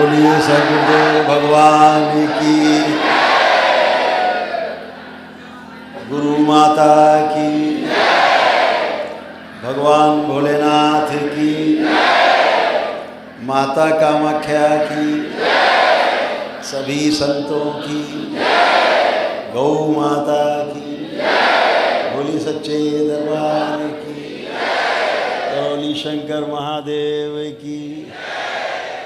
बोलिए सदगुरुदेव भगवान की, गुरु माता की, भगवान भोलेनाथ की, माता कामाख्या की, सभी संतों की, गौ माता की, बोली सच्चे दरबार की, करौली शंकर महादेव की,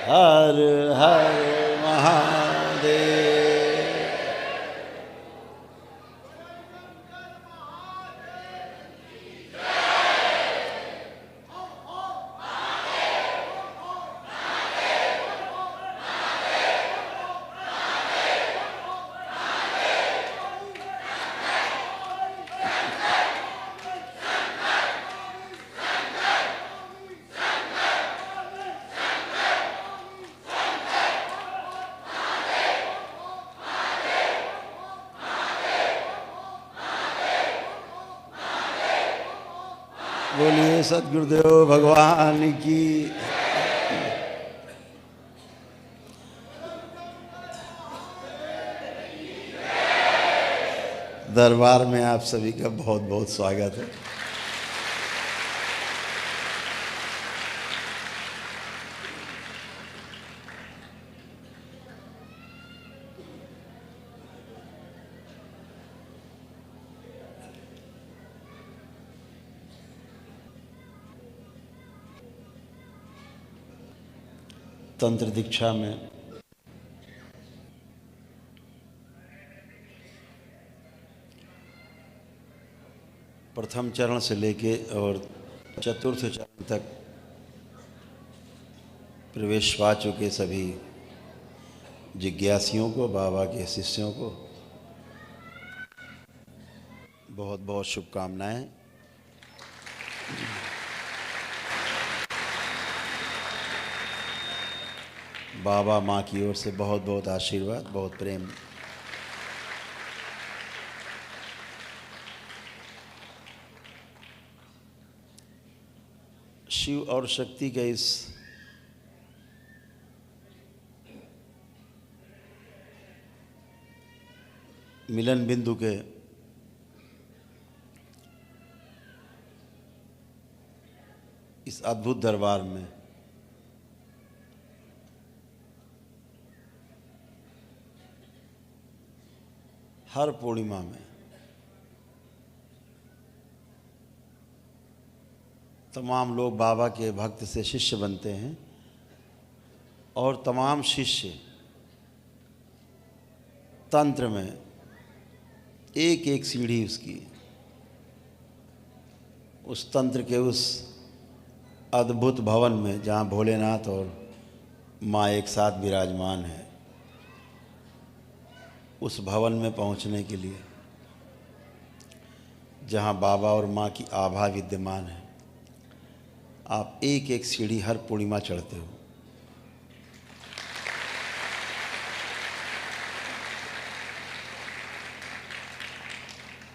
हर हर महादेव। बोलिए सदगुरुदेव भगवान की। दरबार में आप सभी का बहुत बहुत स्वागत है। तंत्र दीक्षा में प्रथम चरण से लेके और चतुर्थ चरण तक प्रवेश पा चुके सभी जिज्ञासियों को, बाबा के शिष्यों को बहुत बहुत शुभकामनाएं। बाबा माँ की ओर से बहुत बहुत आशीर्वाद, बहुत प्रेम। शिव और शक्ति के इस मिलन बिंदु के इस अद्भुत दरबार में हर पूर्णिमा में तमाम लोग बाबा के भक्त से शिष्य बनते हैं और तमाम शिष्य तंत्र में एक एक सीढ़ी उसकी, उस तंत्र के उस अद्भुत भवन में जहाँ भोलेनाथ और माँ एक साथ विराजमान है, उस भवन में पहुँचने के लिए जहाँ बाबा और माँ की आभा विद्यमान है, आप एक एक सीढ़ी हर पूर्णिमा चढ़ते हो।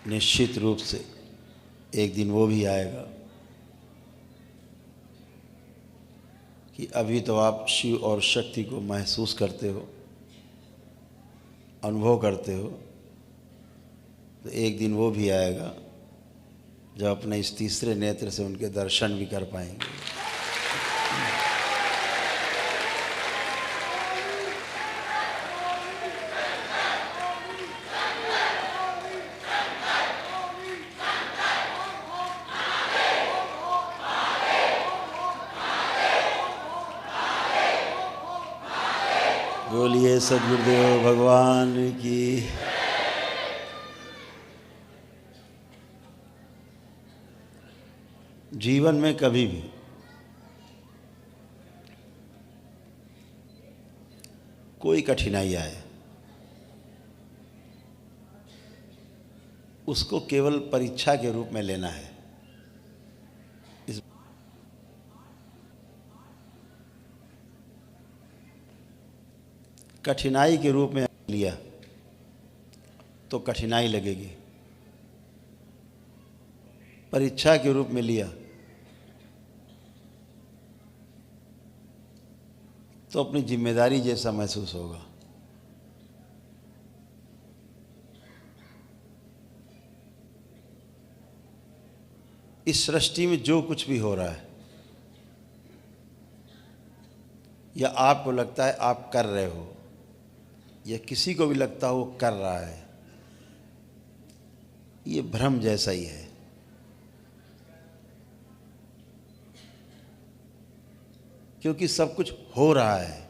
निश्चित रूप से एक दिन वो भी आएगा कि अभी तो आप शिव और शक्ति को महसूस करते हो, अनुभव करते हो, तो एक दिन वो भी आएगा जब अपने इस तीसरे नेत्र से उनके दर्शन भी कर पाएंगे। बोलिए सदगुरुदेव भगवान की। जीवन में कभी भी कोई कठिनाई आए, उसको केवल परीक्षा के रूप में लेना है। इस कठिनाई के रूप में लिया तो कठिनाई लगेगी, परीक्षा के रूप में लिया तो अपनी जिम्मेदारी जैसा महसूस होगा। इस सृष्टि में जो कुछ भी हो रहा है या आपको लगता है आप कर रहे हो या किसी को भी लगता हो वो कर रहा है, ये भ्रम जैसा ही है। क्योंकि सब कुछ हो रहा है,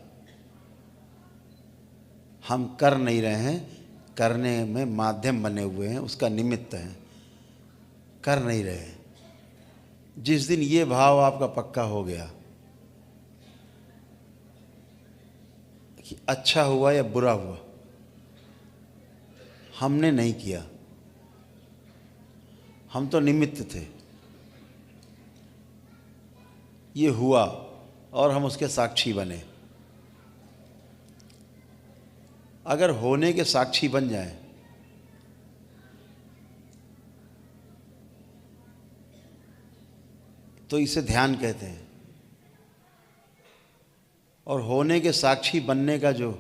हम कर नहीं रहे हैं, करने में माध्यम बने हुए हैं, उसका निमित्त हैं, कर नहीं रहे हैं। जिस दिन ये भाव आपका पक्का हो गया कि अच्छा हुआ या बुरा हुआ हमने नहीं किया, हम तो निमित्त थे, ये हुआ और हम उसके साक्षी बने। अगर होने के साक्षी बन जाएं तो इसे ध्यान कहते हैं। और होने के साक्षी बनने का जो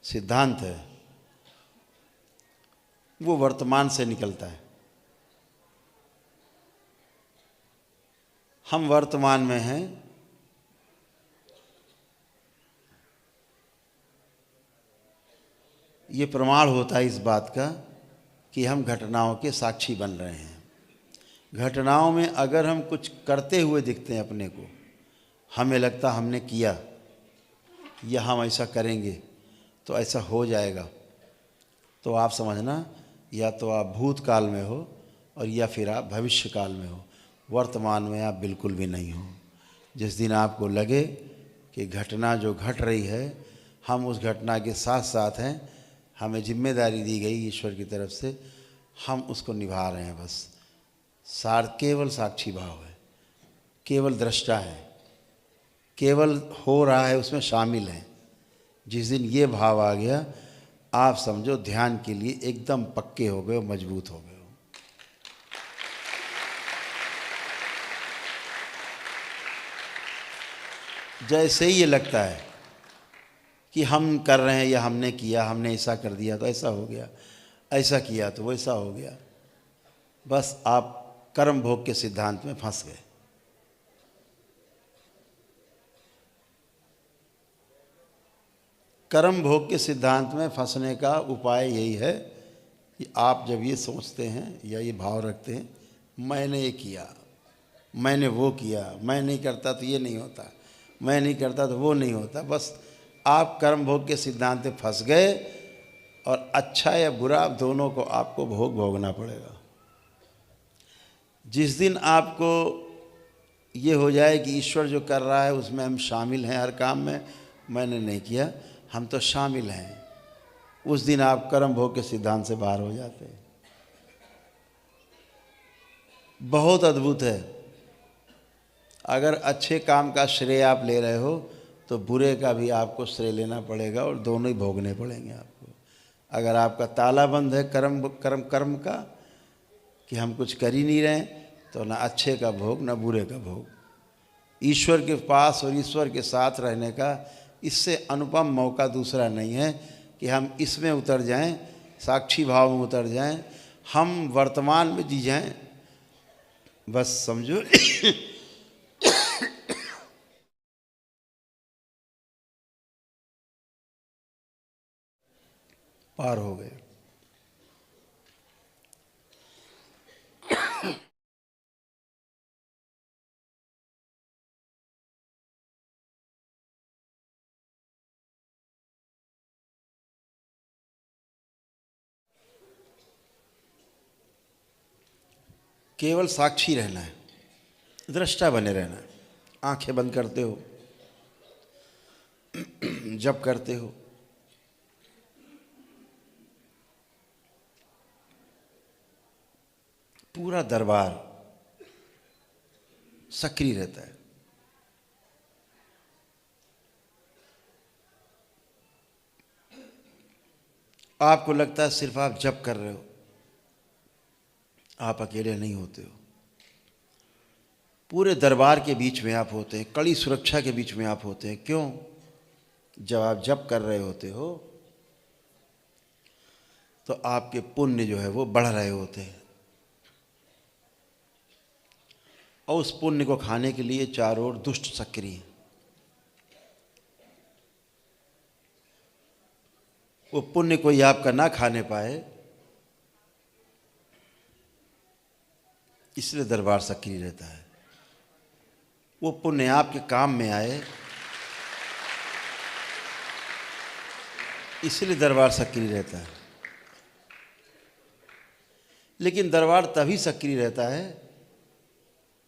सिद्धांत है वो वर्तमान से निकलता है। हम वर्तमान में हैं, ये प्रमाण होता है इस बात का कि हम घटनाओं के साक्षी बन रहे हैं। घटनाओं में अगर हम कुछ करते हुए दिखते हैं अपने को, हमें लगता हमने किया या हम ऐसा करेंगे तो ऐसा हो जाएगा, तो आप समझना या तो आप भूतकाल में हो और या फिर आप भविष्य काल में हो, वर्तमान में आप बिल्कुल भी नहीं हो। जिस दिन आपको लगे कि घटना जो घट रही है हम उस घटना के साथ साथ हैं, हमें जिम्मेदारी दी गई ईश्वर की तरफ से, हम उसको निभा रहे हैं, बस केवल साक्षी भाव है, केवल दृष्टा है, केवल हो रहा है उसमें शामिल है। जिस दिन ये भाव आ गया आप समझो ध्यान के लिए एकदम पक्के हो गए, मजबूत हो गए हो। जैसे ही ये लगता है कि हम कर रहे हैं या हमने किया, हमने ऐसा कर दिया तो ऐसा हो गया, ऐसा किया तो वैसा हो गया, बस आप कर्म भोग के सिद्धांत में फंस गए। कर्म भोग के सिद्धांत में फंसने का उपाय यही है कि आप जब ये सोचते हैं या ये भाव रखते हैं मैंने ये किया, मैंने वो किया, मैं नहीं करता तो ये नहीं होता, मैं नहीं करता तो वो नहीं होता, बस आप कर्म भोग के सिद्धांत में फंस गए और अच्छा या बुरा दोनों को आपको भोगना पड़ेगा। जिस दिन आपको ये हो जाए कि ईश्वर जो कर रहा है उसमें हम शामिल हैं, हर काम में मैंने नहीं किया, हम तो शामिल हैं, उस दिन आप कर्म भोग के सिद्धांत से बाहर हो जाते हैं। बहुत अद्भुत है। अगर अच्छे काम का श्रेय आप ले रहे हो तो बुरे का भी आपको श्रेय लेना पड़ेगा और दोनों ही भोगने पड़ेंगे आपको। अगर आपका ताला बंद है कर्म का कि हम कुछ कर ही नहीं रहे तो ना अच्छे का भोग ना बुरे का भोग। ईश्वर के पास और ईश्वर के साथ रहने का इससे अनुपम मौका दूसरा नहीं है कि हम इसमें उतर जाएं, साक्षी भाव में उतर जाएं, हम वर्तमान में जी जाएं, बस समझो पार हो गए। केवल साक्षी रहना है, दृष्टा बने रहना है। आंखें बंद करते हो, जप करते हो, पूरा दरबार सक्रिय रहता है। आपको लगता है सिर्फ आप जप कर रहे हो, आप अकेले नहीं होते हो, पूरे दरबार के बीच में आप होते हैं, कड़ी सुरक्षा के बीच में आप होते हैं। क्यों? जब आप जप कर रहे होते हो तो आपके पुण्य जो है वो बढ़ रहे होते हैं, और उस पुण्य को खाने के लिए चारों ओर दुष्ट सक्रिय, वो पुण्य कोई आपका ना खाने पाए, इसलिए दरबार सक्रिय रहता है। वो पुण्य आपके काम में आए, इसलिए दरबार सक्रिय रहता है। लेकिन दरबार तभी सक्रिय रहता है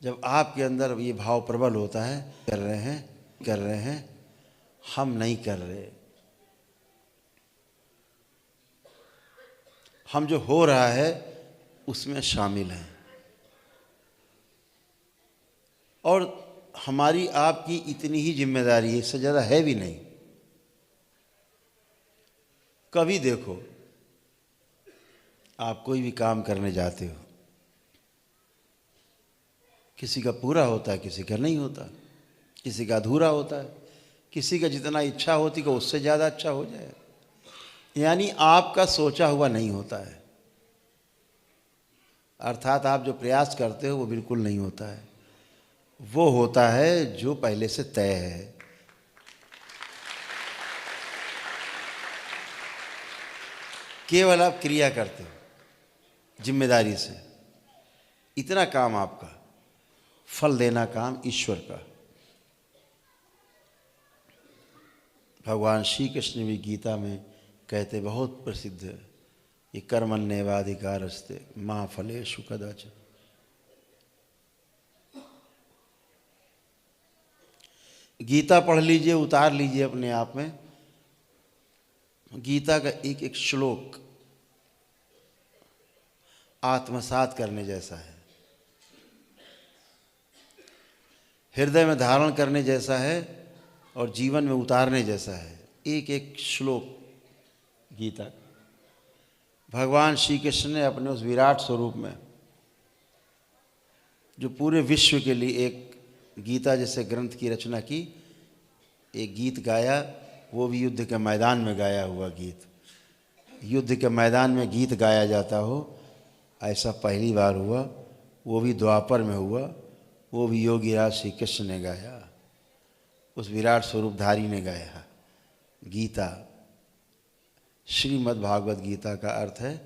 जब आपके अंदर ये भाव प्रबल होता है, कर रहे हैं, हम नहीं कर रहे, हम जो हो रहा है उसमें शामिल हैं, और हमारी आपकी इतनी ही जिम्मेदारी है, इससे ज़्यादा है भी नहीं। कभी देखो, आप कोई भी काम करने जाते हो, किसी का पूरा होता है, किसी का नहीं होता, किसी का अधूरा होता है, किसी का जितना इच्छा होती है उससे ज़्यादा अच्छा हो जाए, यानी आपका सोचा हुआ नहीं होता है, अर्थात आप जो प्रयास करते हो वो बिल्कुल नहीं होता है, वो होता है जो पहले से तय है। केवल आप क्रिया करते हो जिम्मेदारी से, इतना काम आपका, फल देना काम ईश्वर का। भगवान श्री कृष्ण भी गीता में कहते, बहुत प्रसिद्ध है, ये कर्मण्येवाधिकारस्ते मा फलेषु कदाचन। गीता पढ़ लीजिए, उतार लीजिए अपने आप में, गीता का एक एक श्लोक आत्मसात करने जैसा है, हृदय में धारण करने जैसा है, और जीवन में उतारने जैसा है। एक एक श्लोक गीता, भगवान श्री कृष्ण ने अपने उस विराट स्वरूप में, जो पूरे विश्व के लिए एक गीता जैसे ग्रंथ की रचना की, एक गीत गाया, वो भी युद्ध के मैदान में गाया हुआ गीत। युद्ध के मैदान में गीत गाया जाता हो, ऐसा पहली बार हुआ, वो भी द्वापर में हुआ, वो भी योगीराज श्री कृष्ण ने गाया, उस विराट स्वरूपधारी ने गाया गीता। श्रीमद् भागवत गीता का अर्थ है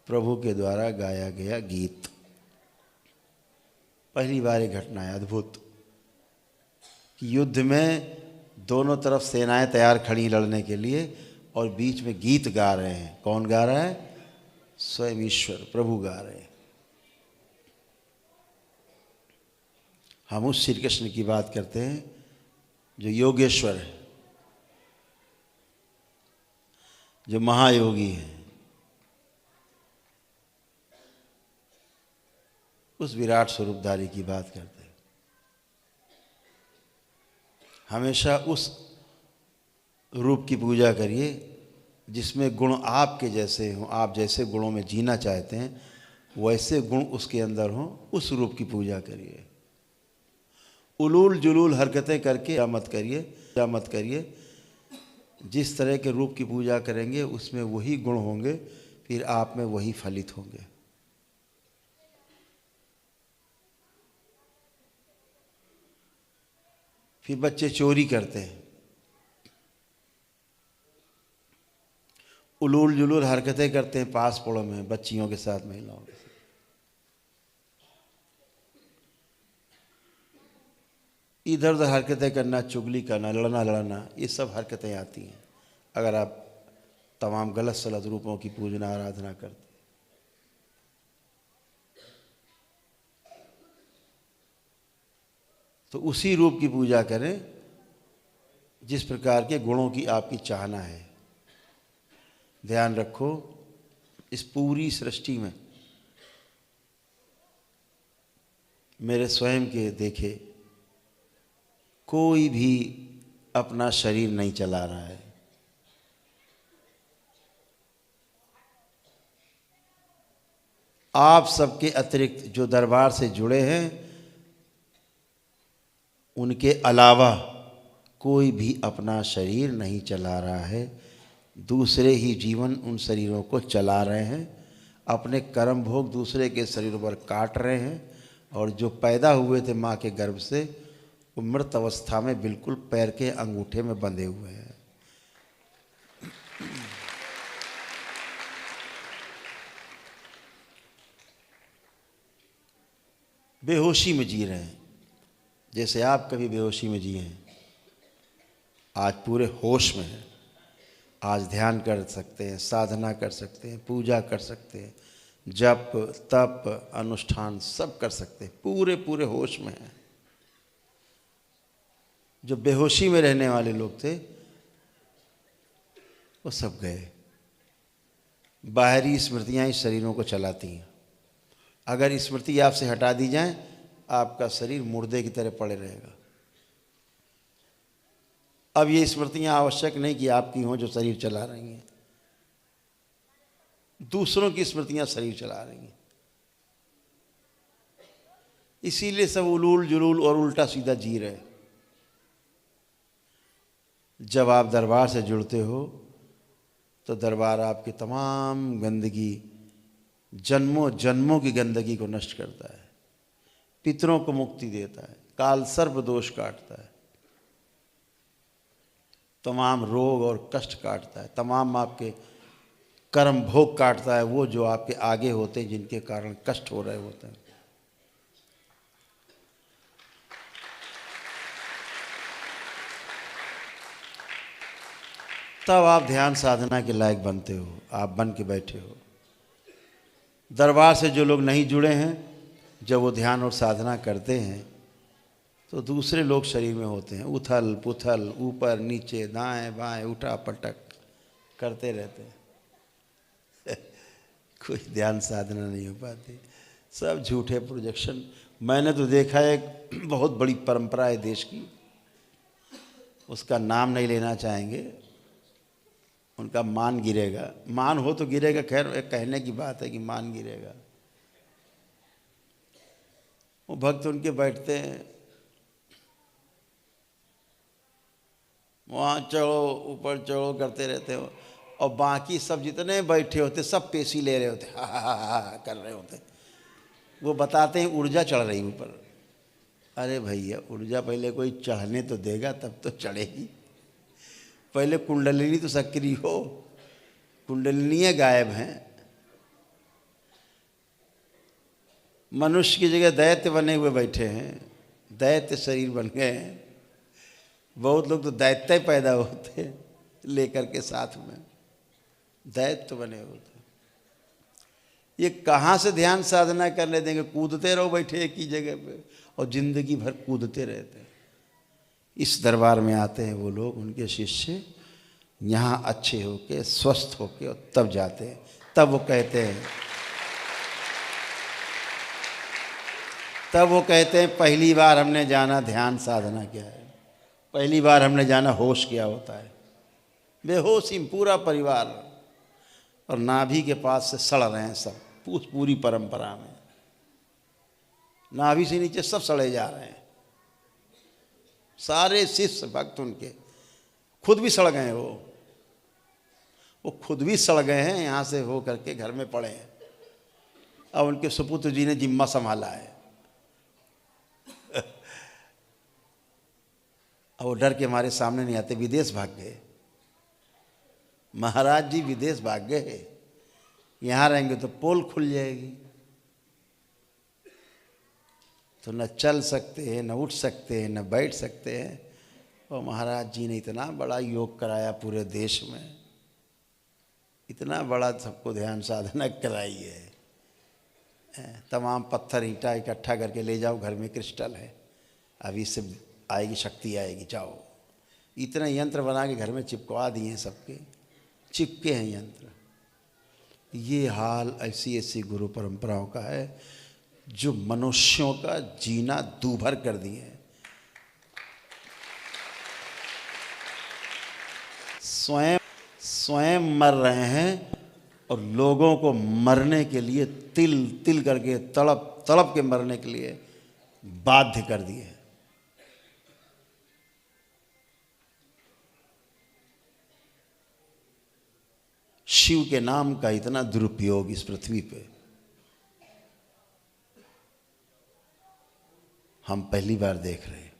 प्रभु के द्वारा गाया गया गीत। पहली बार ये घटना है अद्भुत कि युद्ध में दोनों तरफ सेनाएं तैयार खड़ी लड़ने के लिए, और बीच में गीत गा रहे हैं। कौन गा रहा है? स्वयं ईश्वर प्रभु गा रहे हैं। हम उस श्री कृष्ण की बात करते हैं जो योगेश्वर है, जो महायोगी है, उस विराट स्वरूपधारी की बात करते हैं। हमेशा उस रूप की पूजा करिए जिसमें गुण आपके जैसे हों, आप जैसे गुणों में जीना चाहते हैं वैसे गुण उसके अंदर हों, उस रूप की पूजा करिए। उलूल जुलूल हरकतें करके मत करिए। जिस तरह के रूप की पूजा करेंगे उसमें वही गुण होंगे, फिर आप में वही फलित होंगे। फिर बच्चे चोरी करते हैं, उलूल जुलूल हरकतें करते हैं पास पड़ोस में बच्चियों के साथ, महिलाओं के साथ। इधर उधर हरकतें करना, चुगली करना, लड़ना, ये सब हरकतें आती हैं अगर आप तमाम गलत सलत रूपों की पूजना आराधना करते। तो उसी रूप की पूजा करें जिस प्रकार के गुणों की आपकी चाहना है। ध्यान रखो, इस पूरी सृष्टि में मेरे स्वयं के देखे कोई भी अपना शरीर नहीं चला रहा है। आप सबके अतिरिक्त जो दरबार से जुड़े हैं उनके अलावा कोई भी अपना शरीर नहीं चला रहा है, दूसरे ही जीवन उन शरीरों को चला रहे हैं, अपने कर्म भोग दूसरे के शरीरों पर काट रहे हैं, और जो पैदा हुए थे माँ के गर्भ से वो मृत अवस्था में बिल्कुल पैर के अंगूठे में बंधे हुए हैं। बेहोशी में जी रहे हैं, जैसे आप कभी बेहोशी में जिए हैं, आज पूरे होश में हैं। आज ध्यान कर सकते हैं, साधना कर सकते हैं, पूजा कर सकते हैं, जप तप अनुष्ठान सब कर सकते हैं, पूरे पूरे होश में हैं। जो बेहोशी में रहने वाले लोग थे वो सब गए। बाहरी स्मृतियाँ इस शरीरों को चलाती हैं। अगर स्मृति आपसे हटा दी जाए, आपका शरीर मुर्दे की तरह पड़े रहेगा। अब ये स्मृतियाँ आवश्यक नहीं कि आपकी हों जो शरीर चला रही हैं, दूसरों की स्मृतियाँ शरीर चला रही हैं। इसीलिए सब उलूल जुलूल और उल्टा सीधा जी रहे। जब आप दरबार से जुड़ते हो तो दरबार आपकी तमाम गंदगी, जन्मों जन्मों की गंदगी को नष्ट करता है, पितरों को मुक्ति देता है, काल सर्प दोष काटता है, तमाम रोग और कष्ट काटता है, तमाम आपके कर्म भोग काटता है, वो जो आपके आगे होते हैं जिनके कारण कष्ट हो रहे होते हैं। तब आप ध्यान साधना के लायक बनते हो, आप बन के बैठे हो। दरबार से जो लोग नहीं जुड़े हैं, जब वो ध्यान और साधना करते हैं तो दूसरे लोग शरीर में होते हैं, उथल पुथल, ऊपर नीचे, दाएं बाएं, उठा पटक करते रहते हैं। कोई ध्यान साधना नहीं हो पाती, सब झूठे प्रोजेक्शन। मैंने तो देखा है एक बहुत बड़ी परंपरा है देश की, उसका नाम नहीं लेना चाहेंगे, उनका मान गिरेगा। मान हो तो गिरेगा, खैर एक कहने की बात है कि मान गिरेगा। वो भक्त उनके बैठते हैं, वहाँ चढ़ो ऊपर चढ़ो करते रहते हो, और बाकी सब जितने बैठे होते सब पेशी ले रहे होते, हा कर रहे होते। वो बताते हैं ऊर्जा चढ़ रही ऊपर। अरे भैया, ऊर्जा पहले कोई चढ़ने तो देगा तब तो चढ़ेगी। पहले कुंडलिनी तो सक्रिय हो, कुंडलिनी गायब हैं। मनुष्य की जगह दैत्य बने हुए बैठे हैं, दैत्य शरीर बन गए हैं। बहुत लोग तो दैत्य पैदा होते हैं लेकर के साथ में, दैत्य बने होते। ये कहाँ से ध्यान साधना करने देंगे? कूदते रहो बैठे एक ही जगह पे, और जिंदगी भर कूदते रहते हैं। इस दरबार में आते हैं वो लोग, उनके शिष्य, यहाँ अच्छे होके स्वस्थ होके, और तब जाते हैं। तब वो कहते हैं पहली बार हमने जाना ध्यान साधना क्या है, पहली बार हमने जाना होश क्या होता है। बेहोशी पूरा परिवार, और नाभि के पास से सड़ रहे हैं सब, पूरी परंपरा में नाभि से नीचे सब सड़े जा रहे हैं। सारे शिष्य भक्त उनके खुद भी सड़ गए, वो खुद भी सड़ गए हैं, यहाँ से हो करके घर में पड़े हैं। अब उनके सुपुत्र जी ने जिम्मा संभाला है। अब वो डर के मारे सामने नहीं आते, विदेश भाग गए। महाराज जी विदेश भाग गए, यहाँ रहेंगे तो पोल खुल जाएगी, तो न चल सकते हैं, न उठ सकते हैं, न बैठ सकते हैं। और महाराज जी ने इतना बड़ा योग कराया पूरे देश में, इतना बड़ा सबको ध्यान साधना कराई है। तमाम पत्थर ईंटा इकट्ठा करके ले जाओ, घर में क्रिस्टल है, अभी इससे आएगी शक्ति आएगी, जाओ। इतने यंत्र बना के घर में चिपकवा दिए हैं, सबके चिपके हैं यंत्र। ये हाल ऐसी ऐसी गुरु परंपराओं का है जो मनुष्यों का जीना दूभर कर दिए हैं। स्वयं मर रहे हैं और लोगों को मरने के लिए तिल तिल करके, तड़प तड़प के मरने के लिए बाध्य कर दिए। शिव के नाम का इतना दुरुपयोग इस पृथ्वी पे हम पहली बार देख रहे हैं।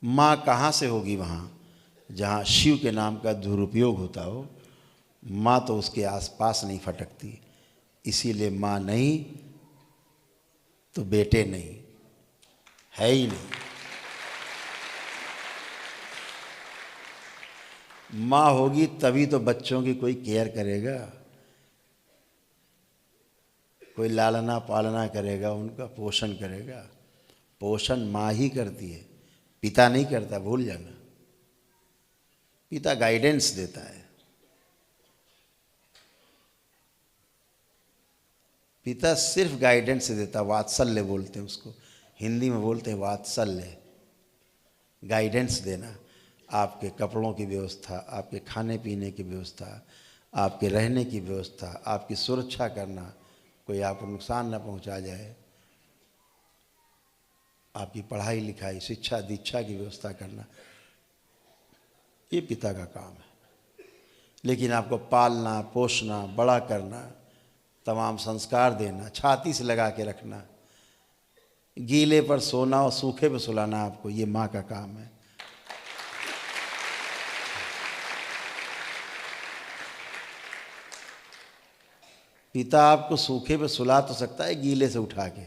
माँ कहाँ से होगी वहाँ जहाँ शिव के नाम का दुरुपयोग होता हो? माँ तो उसके आसपास नहीं फटकती। इसीलिए माँ नहीं तो बेटे नहीं, है ही नहीं। माँ होगी तभी तो बच्चों की कोई केयर करेगा, कोई लालना पालना करेगा, उनका पोषण करेगा। पोषण माँ ही करती है, पिता नहीं करता, भूल जाना। पिता गाइडेंस देता है, पिता सिर्फ गाइडेंस देता। वात्सल्य बोलते हैं उसको, हिंदी में बोलते हैं वात्सल्य। गाइडेंस देना, आपके कपड़ों की व्यवस्था, आपके खाने पीने की व्यवस्था, आपके रहने की व्यवस्था, आपकी सुरक्षा करना, कोई आपको नुकसान न पहुंचा जाए, आपकी पढ़ाई लिखाई शिक्षा दीक्षा की व्यवस्था करना, ये पिता का काम है। लेकिन आपको पालना पोषना बड़ा करना, तमाम संस्कार देना, छाती से लगा के रखना, गीले पर सोना और सूखे पर सुलाना, आपको ये माँ का काम है। पिता आपको सूखे पे सुला तो सकता है गीले से उठा के,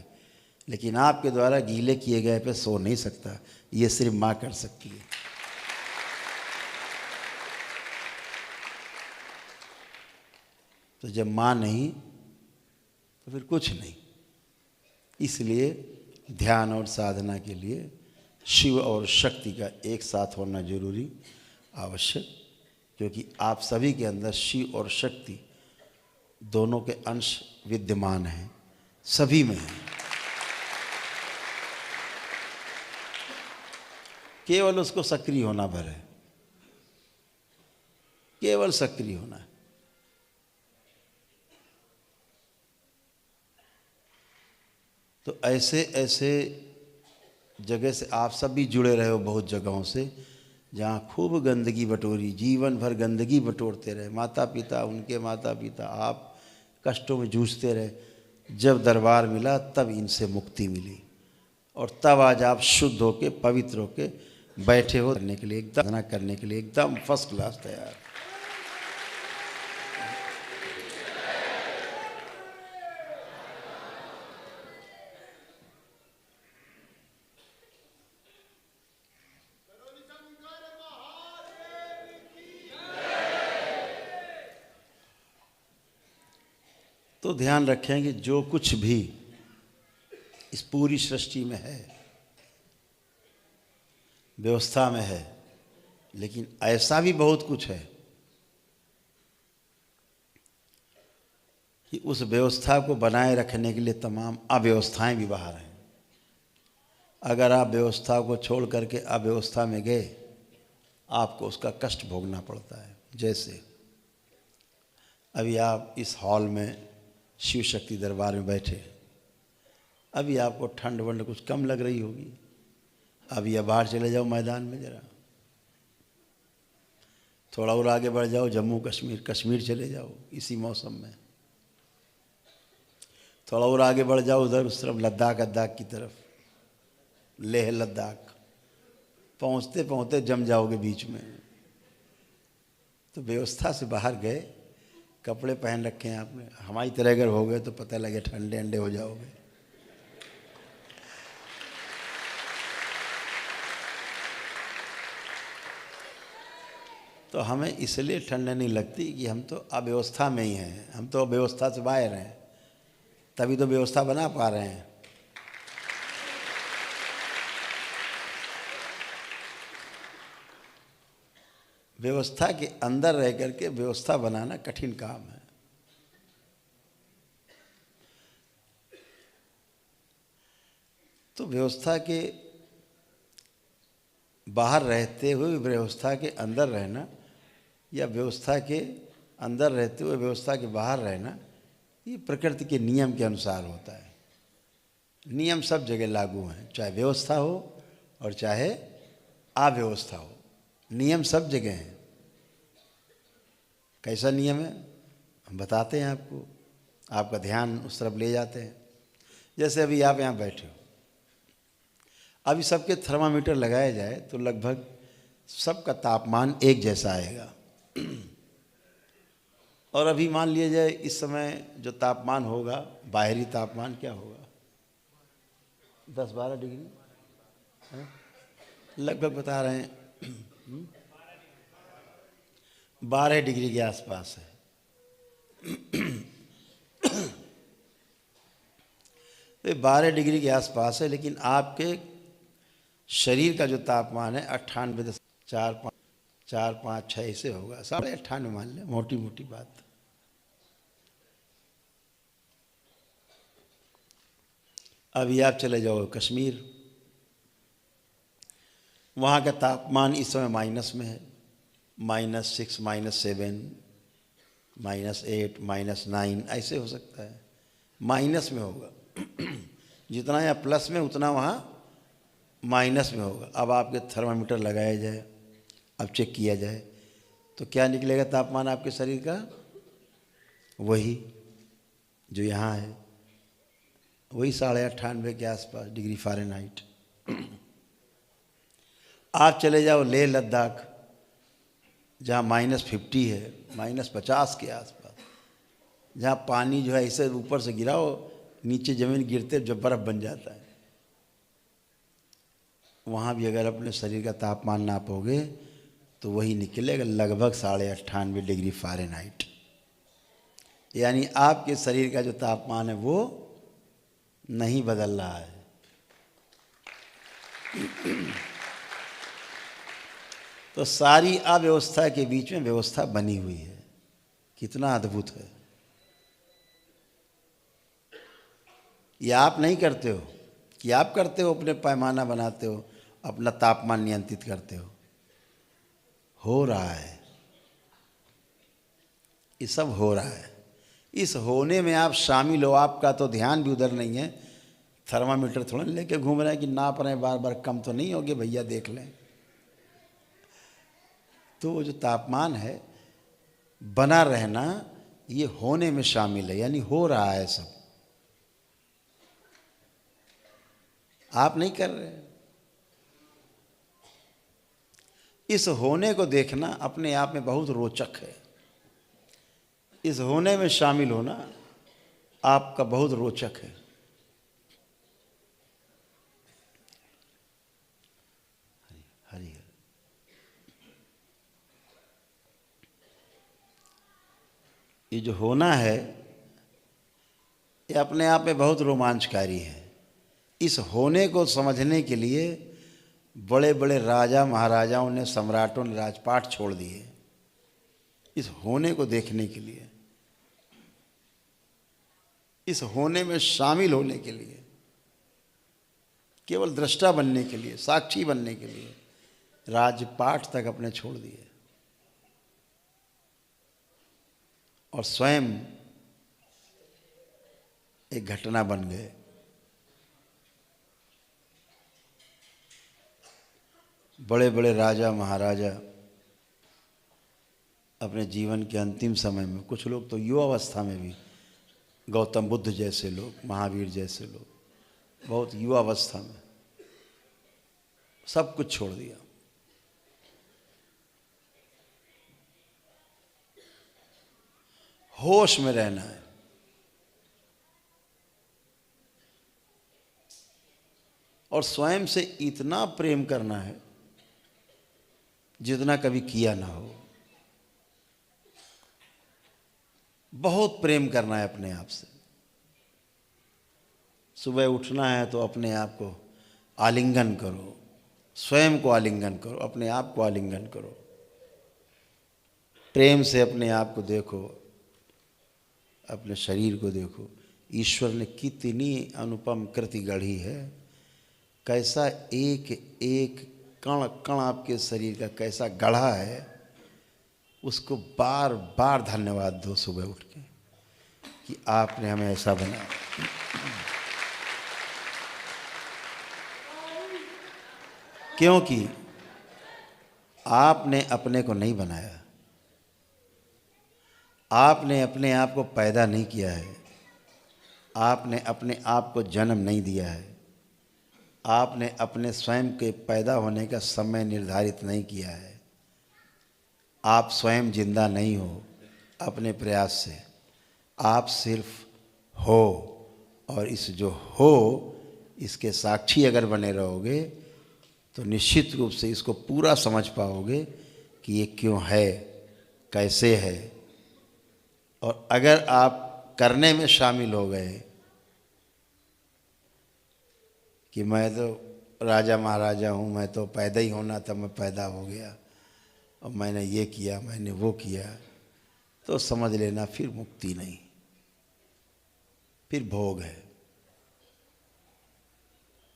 लेकिन आपके द्वारा गीले किए गए पे सो नहीं सकता। ये सिर्फ माँ कर सकती है। तो जब माँ नहीं तो फिर कुछ नहीं। इसलिए ध्यान और साधना के लिए शिव और शक्ति का एक साथ होना जरूरी आवश्यक, क्योंकि आप सभी के अंदर शिव और शक्ति दोनों के अंश विद्यमान हैं, सभी में हैं। केवल उसको सक्रिय होना भर है, केवल सक्रिय होना है। तो ऐसे ऐसे जगह से आप सब भी जुड़े रहे हो, बहुत जगहों से जहाँ खूब गंदगी बटोरी, जीवन भर गंदगी बटोरते रहे, माता पिता, उनके माता पिता, आप कष्टों में जूझते रहे। जब दरबार मिला तब इनसे मुक्ति मिली, और तब आज आप शुद्ध होके पवित्र होके बैठे हो करने के लिए, एकदम करने के लिए एकदम फर्स्ट क्लास तैयार। तो ध्यान रखें कि जो कुछ भी इस पूरी सृष्टि में है, व्यवस्था में है, लेकिन ऐसा भी बहुत कुछ है कि उस व्यवस्था को बनाए रखने के लिए तमाम अव्यवस्थाएं भी बाहर हैं। अगर आप व्यवस्था को छोड़ करके अव्यवस्था में गए, आपको उसका कष्ट भोगना पड़ता है। जैसे अभी आप इस हॉल में शिव शक्ति दरबार में बैठे, अभी आपको ठंड वंड कुछ कम लग रही होगी। अभी या बाहर चले जाओ मैदान में, जरा थोड़ा और आगे बढ़ जाओ, जम्मू कश्मीर, कश्मीर चले जाओ इसी मौसम में। थोड़ा और आगे बढ़ जाओ उधर उस तरफ, लद्दाख अद्दाख की तरफ, लेह लद्दाख, पहुँचते पहुँचते जम जाओगे बीच में। तो व्यवस्था से बाहर गए, कपड़े पहन रखे हैं आपने, हमारी तरह अगर हो गए तो पता लगे ठंडे अंडे हो जाओगे। तो हमें इसलिए ठंड नहीं लगती कि हम तो अव्यवस्था में ही हैं, हम तो अव्यवस्था से बाहर हैं, तभी तो व्यवस्था बना पा रहे हैं। व्यवस्था के अंदर रह करके व्यवस्था बनाना कठिन काम है। तो व्यवस्था के बाहर रहते हुए व्यवस्था के अंदर रहना, या व्यवस्था के अंदर रहते हुए व्यवस्था के बाहर रहना, ये प्रकृति के नियम के अनुसार होता है। नियम सब जगह लागू हैं, चाहे व्यवस्था हो और चाहे अव्यवस्था हो, नियम सब जगह हैं। कैसा नियम है हम बताते हैं आपको, आपका ध्यान उस तरफ ले जाते हैं। जैसे अभी आप यहाँ बैठे हो, अभी सबके थर्मामीटर लगाया जाए तो लगभग सबका तापमान एक जैसा आएगा। और अभी मान लिया जाए इस समय जो तापमान होगा, बाहरी तापमान क्या होगा, 10-12 डिग्री है? लगभग बता रहे हैं 12 डिग्री के आसपास है। तो 12 डिग्री के आसपास है, लेकिन आपके शरीर का जो तापमान है 98.4-5-6 ऐसे होगा, 98.5 मान लें, मोटी मोटी बात। अभी आप चले जाओ कश्मीर, वहाँ का तापमान इस समय माइनस में है, -6, -7, -8, -9 ऐसे हो सकता है, माइनस में होगा। जितना यहाँ प्लस में उतना वहाँ माइनस में होगा। अब आपके थर्मामीटर लगाया जाए, अब चेक किया जाए तो क्या निकलेगा तापमान आपके शरीर का, वही जो यहाँ है, वही 98.5 के आसपास डिग्री फ़ारेनहाइट। आप चले जाओ लेह लद्दाख, जहाँ -50 है, -50 के आसपास, जहाँ पानी जो है ऐसे ऊपर से गिराओ, नीचे ज़मीन गिरते जब बर्फ़ बन जाता है। वहाँ भी अगर अपने शरीर का तापमान नापोगे तो वही निकलेगा लगभग 98.5 डिग्री फ़ारेनहाइट। यानी आपके शरीर का जो तापमान है वो नहीं बदल रहा है। तो सारी अव्यवस्था के बीच में व्यवस्था बनी हुई है। कितना अद्भुत है। ये आप नहीं करते हो कि आप करते हो, अपने पैमाना बनाते हो, अपना तापमान नियंत्रित करते हो रहा है, ये सब हो रहा है। इस होने में आप शामिल हो, आपका तो ध्यान भी उधर नहीं है। थर्मामीटर थोड़ा लेके घूम रहे हैं कि नाप रहे हैं, बार बार कम तो नहीं होगे भैया देख लें। तो वो जो तापमान है बना रहना, ये होने में शामिल है, यानी हो रहा है सब, आप नहीं कर रहे। इस होने को देखना अपने आप में बहुत रोचक है। इस होने में शामिल होना आपका बहुत रोचक है। हरि हरि। ये जो होना है ये अपने आप में बहुत रोमांचकारी है। इस होने को समझने के लिए बड़े बड़े राजा महाराजाओं ने, सम्राटों ने राजपाट छोड़ दिए इस होने को देखने के लिए, इस होने में शामिल होने के लिए, केवल दृष्टा बनने के लिए, साक्षी बनने के लिए राजपाट तक अपने छोड़ दिए और स्वयं एक घटना बन गए। बड़े बड़े राजा महाराजा अपने जीवन के अंतिम समय में, कुछ लोग तो युवावस्था में भी, गौतम बुद्ध जैसे लोग, महावीर जैसे लोग, बहुत युवावस्था में सब कुछ छोड़ दिया। होश में रहना है। और स्वयं से इतना प्रेम करना है जितना कभी किया ना हो। बहुत प्रेम करना है अपने आप से। सुबह उठना है तो अपने आप को आलिंगन करो, स्वयं को आलिंगन करो, अपने आप को आलिंगन करो, प्रेम से अपने आप को देखो, अपने शरीर को देखो। ईश्वर ने कितनी अनुपम कृति गढ़ी है, कैसा एक एक कण कण आपके शरीर का कैसा गढ़ा है, उसको बार बार धन्यवाद दो सुबह उठ के कि आपने हमें ऐसा बनाया। क्योंकि आपने अपने को नहीं बनाया, आपने अपने आप को पैदा नहीं किया है, आपने अपने आप को जन्म नहीं दिया है, आपने अपने स्वयं के पैदा होने का समय निर्धारित नहीं किया है। आप स्वयं जिंदा नहीं हो अपने प्रयास से, आप सिर्फ हो। और इस जो हो इसके साक्षी अगर बने रहोगे तो निश्चित रूप से इसको पूरा समझ पाओगे कि ये क्यों है, कैसे है। और अगर आप करने में शामिल हो गए कि मैं तो राजा महाराजा हूँ, मैं तो पैदा ही होना था, मैं पैदा हो गया और मैंने ये किया, मैंने वो किया, तो समझ लेना फिर मुक्ति नहीं, फिर भोग है।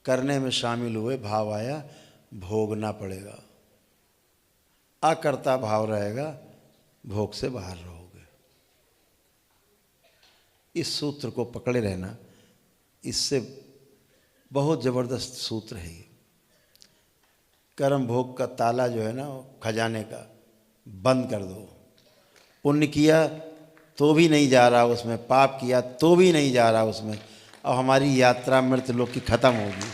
करने में शामिल हुए, भाव आया, भोगना पड़ेगा। अकर्ता भाव रहेगा, भोग से बाहर रहोगे। इस सूत्र को पकड़े रहना, इससे बहुत ज़बरदस्त सूत्र है ये। कर्म भोग का ताला जो है ना, खजाने का, बंद कर दो। पुण्य किया तो भी नहीं जा रहा उसमें, पाप किया तो भी नहीं जा रहा उसमें। अब हमारी यात्रा मृत लोक की खत्म होगी।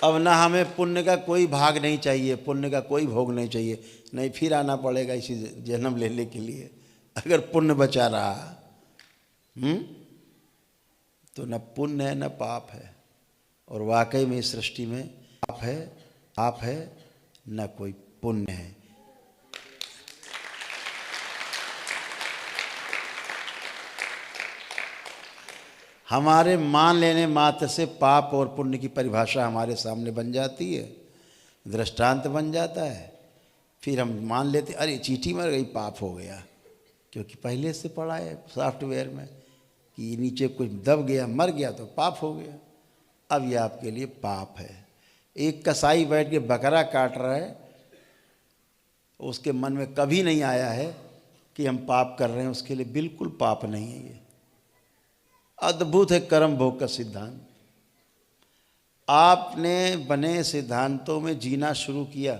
अब ना हमें पुण्य का कोई भाग नहीं चाहिए, पुण्य का कोई भोग नहीं चाहिए, नहीं फिर आना पड़ेगा इसी जन्म लेने के लिए। अगर पुण्य बचा रहा तो न पुण्य है न पाप है। और वाकई में इस सृष्टि में पाप है न कोई पुण्य है। हमारे मान लेने मात्र से पाप और पुण्य की परिभाषा हमारे सामने बन जाती है, दृष्टांत बन जाता है। फिर हम मान लेते, अरे चींटी मर गई, पाप हो गया, क्योंकि पहले से पढ़ा है सॉफ्टवेयर में कि नीचे कुछ दब गया, मर गया तो पाप हो गया। अब ये आपके लिए पाप है। एक कसाई बैठ के बकरा काट रहा है, उसके मन में कभी नहीं आया है कि हम पाप कर रहे हैं, उसके लिए बिल्कुल पाप नहीं है। ये अद्भुत है कर्म भोग का सिद्धांत। आपने बने सिद्धांतों में जीना शुरू किया,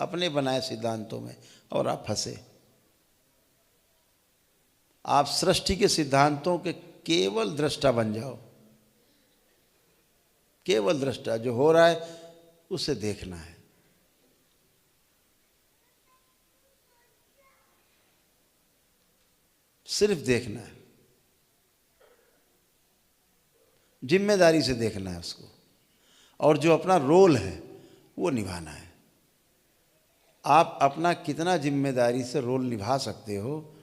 अपने बनाए सिद्धांतों में, और आप फंसे। आप सृष्टि के सिद्धांतों के केवल दृष्टा बन जाओ, केवल दृष्टा। जो हो रहा है उसे देखना है। सिर्फ देखना है, जिम्मेदारी से देखना है उसको, और जो अपना रोल है वो निभाना है। आप अपना कितना जिम्मेदारी से रोल निभा सकते हो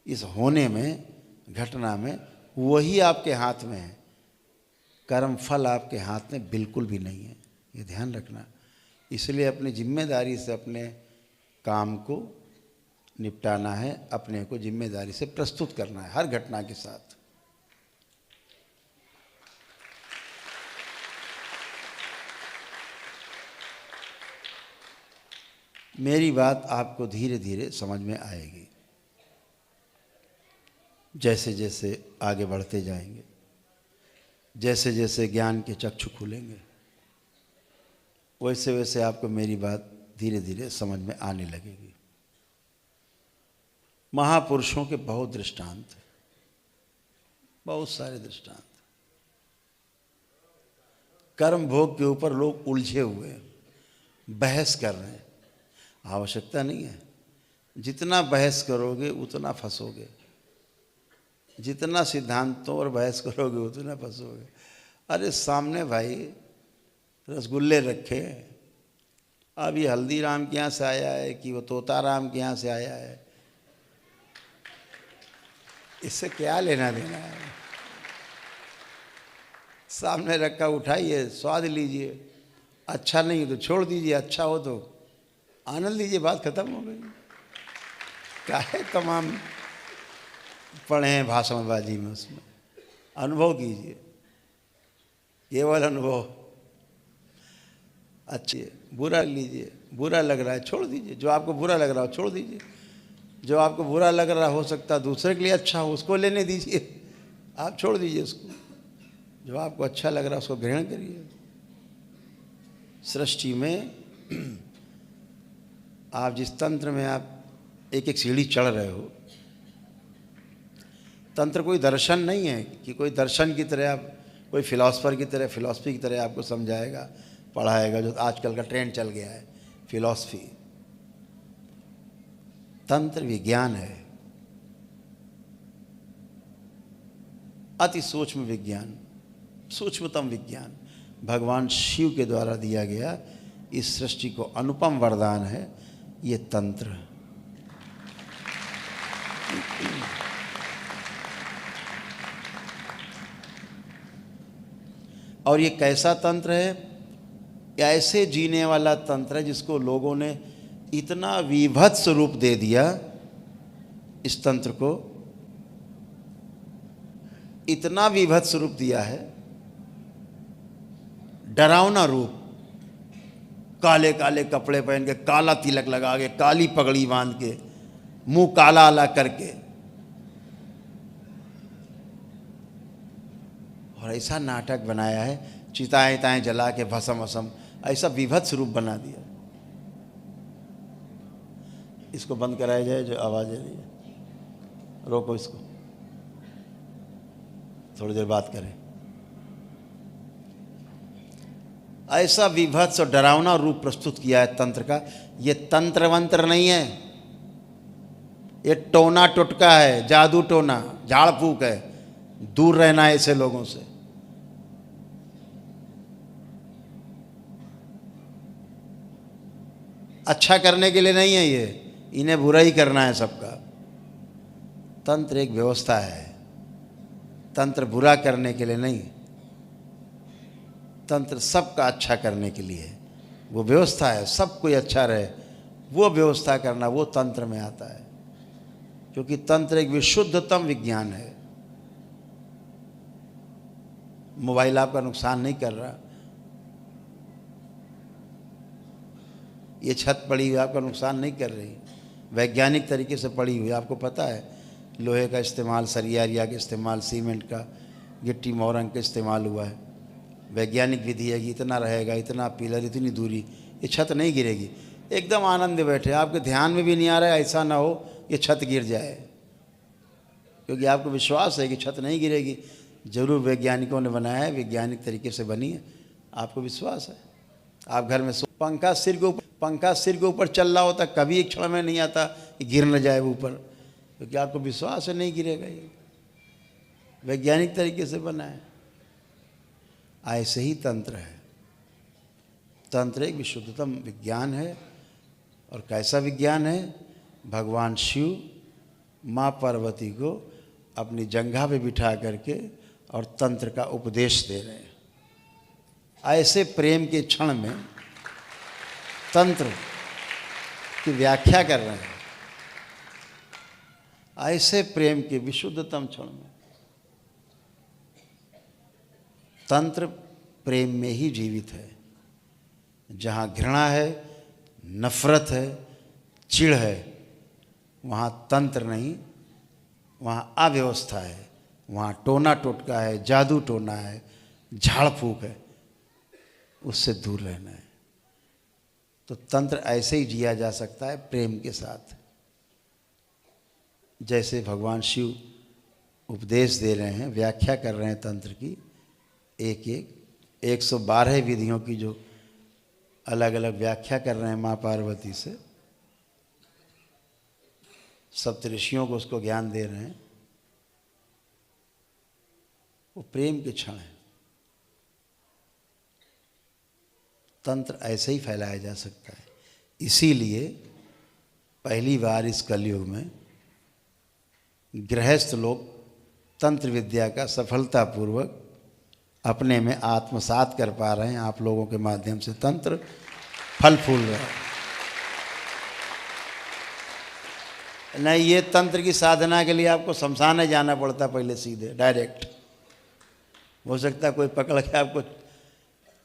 इस होने में, घटना में, वही आपके हाथ में है। कर्म फल आपके हाथ में बिल्कुल भी नहीं है, ये ध्यान रखना। इसलिए अपनी जिम्मेदारी से अपने काम को निपटाना है, अपने को जिम्मेदारी से प्रस्तुत करना है हर घटना के साथ। मेरी बात आपको धीरे धीरे समझ में आएगी, जैसे जैसे आगे बढ़ते जाएंगे, जैसे जैसे ज्ञान के चक्षु खुलेंगे, वैसे वैसे आपको मेरी बात धीरे धीरे समझ में आने लगेगी। महापुरुषों के बहुत दृष्टांत हैं, बहुत सारे दृष्टांत। कर्म भोग के ऊपर लोग उलझे हुए हैं, बहस कर रहे हैं। आवश्यकता नहीं है। जितना बहस करोगे उतना फंसोगे, जितना सिद्धांतों और बहस करोगे उतना फंसोगे। अरे सामने भाई रसगुल्ले रखे, अब ये हल्दीराम के यहाँ से आया है कि वो तोताराम के यहाँ से आया है, इससे क्या लेना देना है। सामने रखा, उठाइए, स्वाद लीजिए, अच्छा नहीं हो तो छोड़ दीजिए, अच्छा हो तो आनंद लीजिए, बात खत्म हो गई। क्या है तमाम पढ़े हैं भाषणबाजी में, उसमें अनुभव कीजिए, केवल अनुभव। अच्छे बुरा लीजिए, बुरा लग रहा है छोड़ दीजिए, जो आपको बुरा लग रहा हो छोड़ दीजिए। जो आपको बुरा लग रहा हो सकता है दूसरे के लिए अच्छा हो, उसको लेने दीजिए, आप छोड़ दीजिए उसको। जो आपको अच्छा लग रहा है उसको ग्रहण करिए। सृष्टि में आप जिस तंत्र में आप एक एक सीढ़ी चढ़ रहे हो, तंत्र कोई दर्शन नहीं है कि कोई दर्शन की तरह आप कोई फिलॉसफर की तरह फिलॉसफी की तरह आपको समझाएगा पढ़ाएगा, जो आजकल का ट्रेंड चल गया है फिलॉसफी। तंत्र विज्ञान है, अति सूक्ष्म विज्ञान, सूक्ष्मतम विज्ञान भगवान शिव के द्वारा दिया गया इस सृष्टि को अनुपम वरदान है ये तंत्र। और ये कैसा तंत्र है? ऐसे जीने वाला तंत्र है जिसको लोगों ने इतना विभत्स रूप दे दिया, इस तंत्र को इतना विभत्स रूप दिया है, डरावना रूप, काले काले कपड़े पहन के, काला तिलक लगा के, काली पगड़ी बांध के, मुंह काला आला करके, और ऐसा नाटक बनाया है, चिताएं ताएं जला के भस्म वसम, ऐसा विभत्स रूप बना दिया। इसको बंद कराया जाए जो आवाज़ आ रही है, रोको इसको, थोड़ी देर बात करें। ऐसा विभत्स और डरावना रूप प्रस्तुत किया है तंत्र का। ये तंत्र वंत्र नहीं है, ये टोना टुटका है, जादू टोना, झाड़ फूक है। दूर रहना है ऐसे लोगों से। अच्छा करने के लिए नहीं है ये, इन्हें बुरा ही करना है सबका। तंत्र एक व्यवस्था है, तंत्र बुरा करने के लिए नहीं, तंत्र सबका अच्छा करने के लिए वो व्यवस्था है। सब कोई अच्छा रहे वो व्यवस्था करना, वो तंत्र में आता है। क्योंकि तंत्र एक विशुद्धतम विज्ञान है। मोबाइल आपका नुकसान नहीं कर रहा, ये छत पड़ी हुई आपका नुकसान नहीं कर रही, वैज्ञानिक तरीके से पड़ी हुई। आपको पता है लोहे का इस्तेमाल, सरिया का इस्तेमाल, सीमेंट का, गिट्टी मोरंग का इस्तेमाल हुआ है। वैज्ञानिक विधि है कि इतना रहेगा, इतना पिलर, इतनी दूरी, ये छत नहीं गिरेगी। एकदम आनंद बैठे, आपके ध्यान में भी नहीं आ रहा है ऐसा ना हो ये छत गिर जाए, क्योंकि आपको विश्वास है कि छत नहीं गिरेगी। जरूर वैज्ञानिकों ने बनाया है, वैज्ञानिक तरीके से बनी है, आपको विश्वास है। आप घर में पंखा सिर के ऊपर चल रहा होता, कभी एक क्षण में नहीं आता कि गिर न जाए ऊपर, क्योंकि आपको विश्वास है नहीं गिरेगा, ये वैज्ञानिक तरीके से बना है। ऐसे ही तंत्र है। तंत्र एक विशुद्धतम विज्ञान है। और कैसा विज्ञान है? भगवान शिव माँ पार्वती को अपनी जंघा पे बिठा करके और तंत्र का उपदेश दे रहे हैं। ऐसे प्रेम के क्षण में तंत्र की व्याख्या कर रहे हैं। ऐसे प्रेम के विशुद्धतम क्षण में तंत्र प्रेम में ही जीवित है। जहाँ घृणा है, नफरत है, चिढ़ है, वहाँ तंत्र नहीं, वहाँ अव्यवस्था है, वहाँ टोना टोटका है, जादू टोना है, झाड़ फूक है, उससे दूर रहना है। तो तंत्र ऐसे ही जिया जा सकता है, प्रेम के साथ। जैसे भगवान शिव उपदेश दे रहे हैं, व्याख्या कर रहे हैं तंत्र की, एक 112 विधियों की जो अलग अलग व्याख्या कर रहे हैं माँ पार्वती से, सप्तऋषियों को उसको ज्ञान दे रहे हैं। वो प्रेम के क्षण है। तंत्र ऐसे ही फैलाया जा सकता है। इसीलिए पहली बार इस कलयुग में गृहस्थ लोग तंत्र विद्या का सफलतापूर्वक अपने में आत्मसात कर पा रहे हैं। आप लोगों के माध्यम से तंत्र फल फूल रहा है। नहीं, ये तंत्र की साधना के लिए आपको शमशान जाना पड़ता पहले, सीधे डायरेक्ट। हो सकता है कोई पकड़ के आपको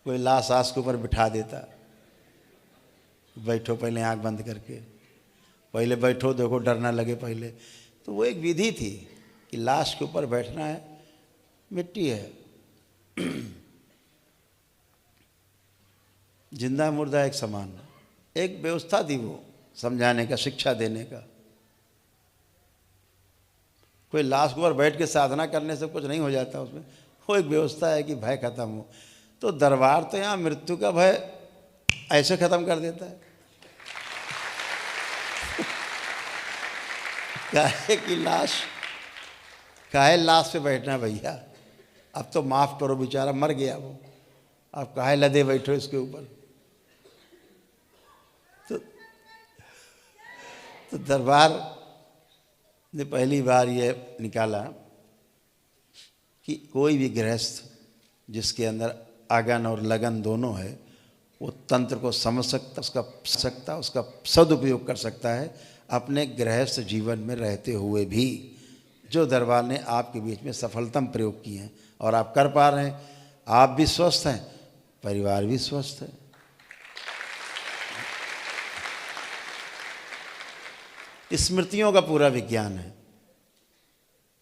कोई लाश आस के ऊपर बिठा देता, बैठो पहले आंख बंद करके, पहले बैठो, देखो डर ना लगे पहले। तो वो एक विधि थी कि लाश के ऊपर बैठना है, मिट्टी है, जिंदा मुर्दा एक समान, एक व्यवस्था थी वो। समझाने का, शिक्षा देने का। कोई लाश के ऊपर बैठ के साधना करने से कुछ नहीं हो जाता, उसमें वो एक व्यवस्था है कि भय खत्म हो। तो दरबार तो यहाँ मृत्यु का भय ऐसे खत्म कर देता है। काहे की लाश, काहे लाश पे बैठना भैया, अब तो माफ़ करो, बेचारा मर गया वो, अब काहे लदे बैठो इसके ऊपर। तो दरबार ने पहली बार ये निकाला कि कोई भी गृहस्थ जिसके अंदर आगन और लगन दोनों है, वो तंत्र को समझ सकता, उसका सदुपयोग कर सकता है अपने गृहस्थ जीवन में रहते हुए भी। जो दरबार ने आपके बीच में सफलतम प्रयोग किए हैं और आप कर पा रहे हैं, आप भी स्वस्थ हैं, परिवार भी स्वस्थ है। स्मृतियों का पूरा विज्ञान है।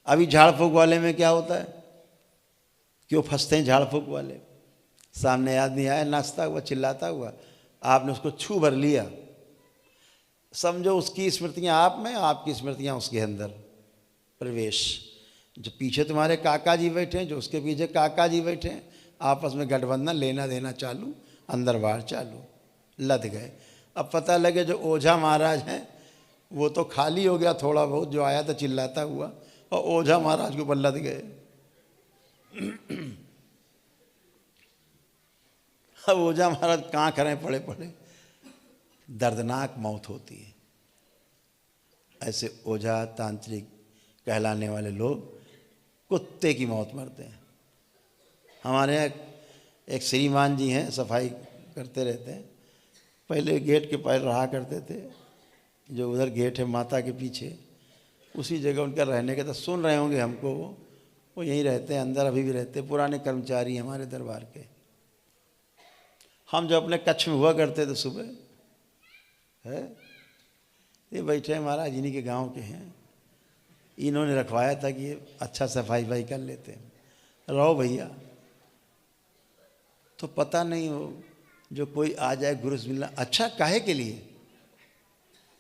अभी झाड़ फूक वाले में क्या होता है, क्यों फंसते हैं झाड़ फूक वाले? सामने आदमी आया नाचता हुआ, चिल्लाता हुआ, आपने उसको छू भर लिया, समझो उसकी स्मृतियां आप में, आपकी स्मृतियां उसके अंदर प्रवेश। जो पीछे तुम्हारे काका जी बैठे हैं, जो उसके पीछे काका जी बैठे हैं, आपस में गठबंधन, लेना देना चालू, अंदर बाहर चालू, लद गए। अब पता लगे जो ओझा महाराज हैं वो तो खाली हो गया, थोड़ा बहुत जो आया था चिल्लाता हुआ, और ओझा महाराज के ऊपर लद गए। अब ओझा महाराज कहाँ करें, पड़े पड़े, दर्दनाक मौत होती है। ऐसे ओझा तांत्रिक कहलाने वाले लोग कुत्ते की मौत मरते हैं। हमारे यहाँ एक श्रीमान जी हैं, सफाई करते रहते हैं, पहले गेट के पास रहा करते थे, जो उधर गेट है माता के पीछे, उसी जगह उनका रहने का, तो सुन रहे होंगे हमको, वो यहीं रहते हैं, अंदर अभी भी रहते हैं, पुराने कर्मचारी हमारे दरबार के। हम जो अपने कच्छ में हुआ करते थे सुबह, है ये बैठे हैं महाराज, इन्हीं के गांव के हैं, इन्होंने रखवाया था कि ये अच्छा सफाई भाई कर लेते हैं, रहो भैया। तो पता नहीं हो जो कोई आ जाए गुरु मिलना, अच्छा काहे के लिए,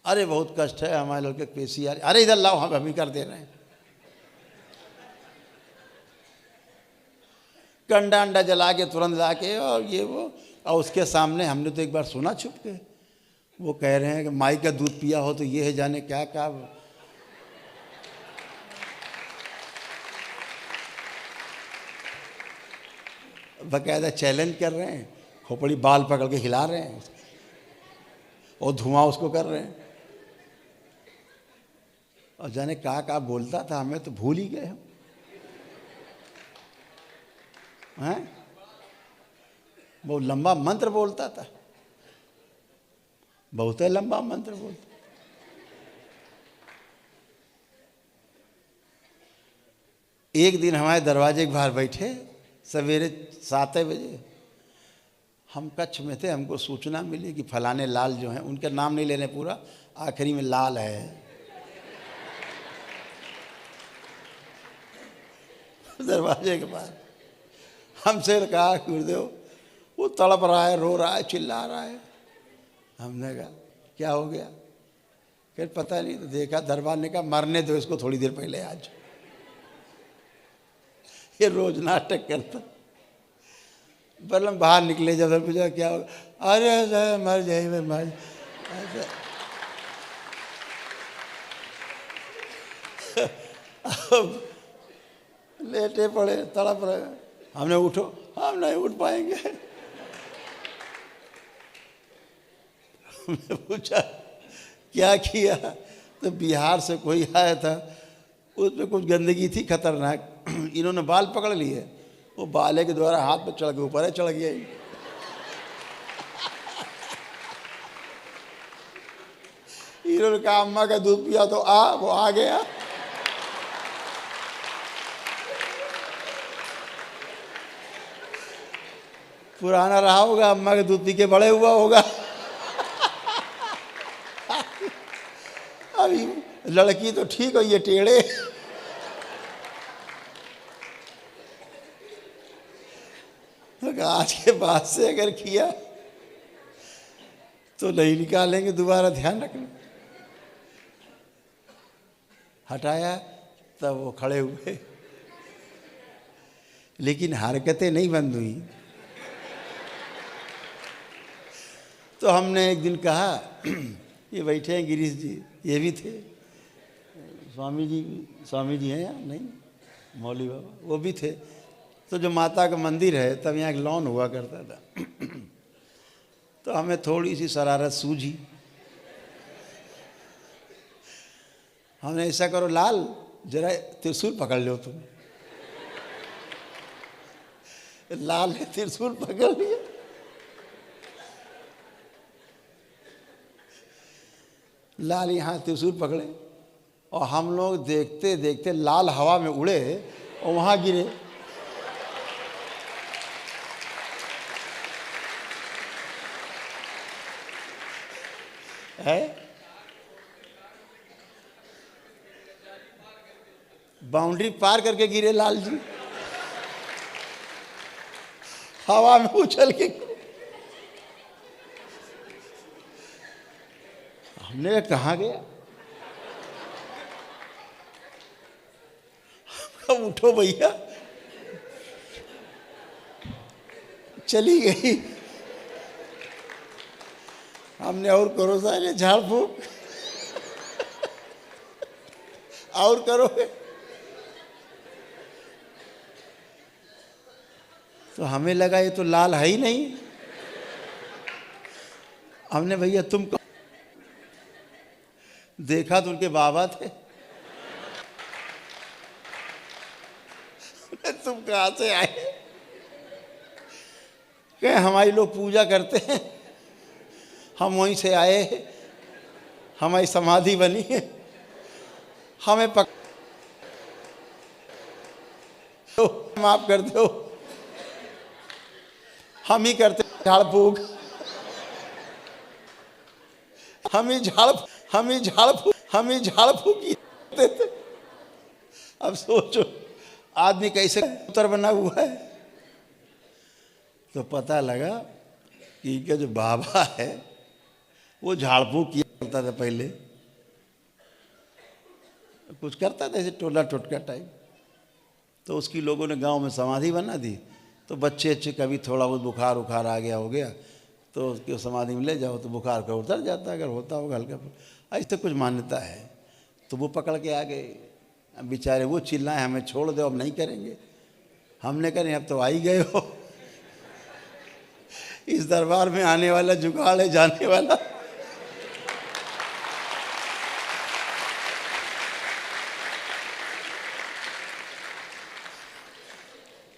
अरे बहुत कष्ट है हमारे लोग के पेशी आ रही, अरे इधर लाओ, हम ही कर दे रहे हैं। कंडा अंडा जला के तुरंत ला के, और ये वो, और उसके सामने हमने तो एक बार सुना छुप के, वो कह रहे हैं कि माई का दूध पिया हो तो ये है जाने क्या क्या, बकायदा चैलेंज कर रहे हैं, खोपड़ी बाल पकड़ के हिला रहे हैं और धुआं उसको कर रहे हैं, और जाने क्या बोलता था, हमें तो भूल ही गए हम हैं। बहुत लंबा मंत्र बोलता था, बहुत लंबा मंत्र बोलता। एक दिन हमारे दरवाजे के बाहर बैठे, सवेरे 7 बजे, हम कच्छ में थे, हमको सूचना मिली कि फलाने लाल जो हैं, उनका नाम नहीं लेने पूरा, आखिरी में लाल है, दरवाजे के बाहर। हमसे कहा गुरुदेव वो तड़प रहा है, रो रहा है, चिल्ला रहा है। हमने कहा क्या हो गया, फिर पता नहीं, तो देखा दरबार ने कहा मरने दो इसको थोड़ी देर पहले, आज ये रोज नाटक करता। बल्लम बाहर निकले, जब पूछा क्या होगा, अरे मर जाए, मर लेटे पड़े, तड़प रहे। हमने उठो, हम नहीं उठ पाएंगे। हमने पूछा क्या किया, तो बिहार से कोई आया था, उसमें कुछ गंदगी थी खतरनाक, इन्होंने बाल पकड़ लिए, वो बाले के द्वारा हाथ पे चढ़ के ऊपर चढ़ गया। इन्होंने कहा अम्मा का दूध पिया तो वो आ गया। पुराना रहा होगा, अम्मा के दूध पी के बड़े हुआ होगा। अभी लड़की तो ठीक हो, ये टेढ़े। आज के बाद से अगर किया तो नहीं निकालेंगे, दोबारा ध्यान रखना। हटाया तब वो खड़े हुए, लेकिन हरकतें नहीं बंद हुई। तो हमने एक दिन कहा, ये बैठे हैं गिरीश जी, ये भी थे, स्वामी जी हैं या नहीं, मौली बाबा वो भी थे। तो जो माता का मंदिर है तब यहाँ एक लॉन हुआ करता था। तो हमें थोड़ी सी शरारत सूझी। हमने ऐसा करो लाल, जरा त्रिशूल पकड़ लो तुम। लाल ने त्रिशूल पकड़ लिया, लाल यहाँ त्रिशूल पकड़े और हम लोग देखते देखते लाल हवा में उड़े और वहाँ गिरे। है बाउंड्री पार करके गिरे लाल जी, हवा में उछल के। हमने कहाँ गया, उठो भैया, चली गई। हमने और करो सारे झाड़ फूक, और करोगे तो हमें लगा ये तो लाल है ही नहीं। हमने भैया तुम देखा तो उनके बाबा थे। तुम कहाँ से आए? कहे हमारी लोग पूजा करते हैं, हम वहीं से आए, हमारी समाधि बनी है, हमें माफ कर दो, हम ही करते झाड़ फूक, हम ही झाड़ फूक करते थे। अब सोचो आदमी कैसे उत्तर बना हुआ है। तो पता लगा कि इनका जो बाबा है वो झाड़ फूक किया करता था पहले, कुछ करता था ऐसे टोला टोटका टाइप। तो उसकी लोगों ने गांव में समाधि बना दी। तो बच्चे अच्छे कभी थोड़ा बहुत बुखार उखार आ गया हो गया तो उसकी समाधि में ले जाओ तो बुखार का उतर जाता है, अगर होता होगा हल्का। ऐसे कुछ मान्यता है। तो वो पकड़ के आ गए। अब बेचारे वो चिल्लाए हमें छोड़ दो, अब नहीं करेंगे। हमने करें अब तो आ ही गए हो, इस दरबार में आने वाला जुगाड़ है जाने वाला।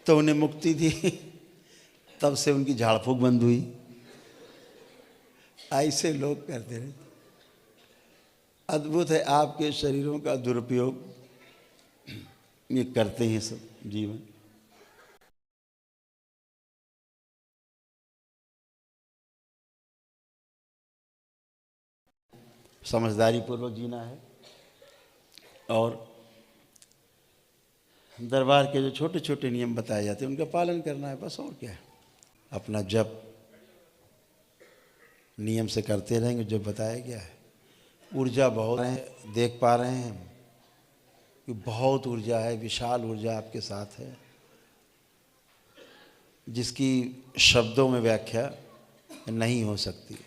तो उन्हें मुक्ति दी, तब से उनकी झाड़ फूक बंद हुई। ऐसे लोग करते रहे। अद्भुत है, आपके शरीरों का दुरुपयोग ये करते हैं सब जीवन। समझदारी पूर्वक जीना है और दरबार के जो छोटे छोटे नियम बताए जाते हैं उनका पालन करना है, बस। और क्या है, अपना जप नियम से करते रहेंगे जो बताया गया है। ऊर्जा बहुत है, देख पा रहे हैं कि बहुत ऊर्जा है, विशाल ऊर्जा आपके साथ है, जिसकी शब्दों में व्याख्या नहीं हो सकती।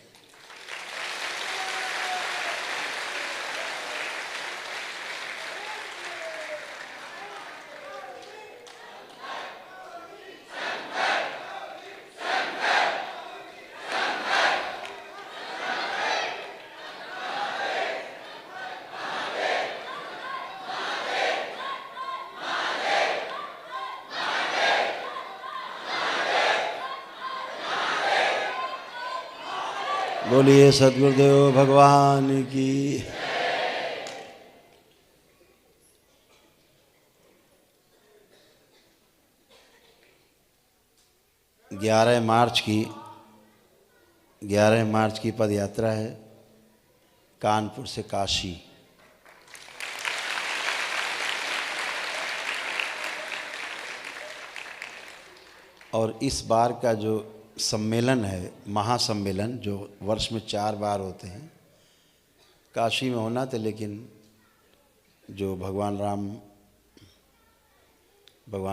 बोलिए सद्गुरुदेव भगवान की। 11 मार्च की पद यात्रा है कानपुर से काशी। और इस बार का जो सम्मेलन है, महासम्मेलन, जो वर्ष में 4 बार होते हैं। काशी में होना था, लेकिन जो भगवान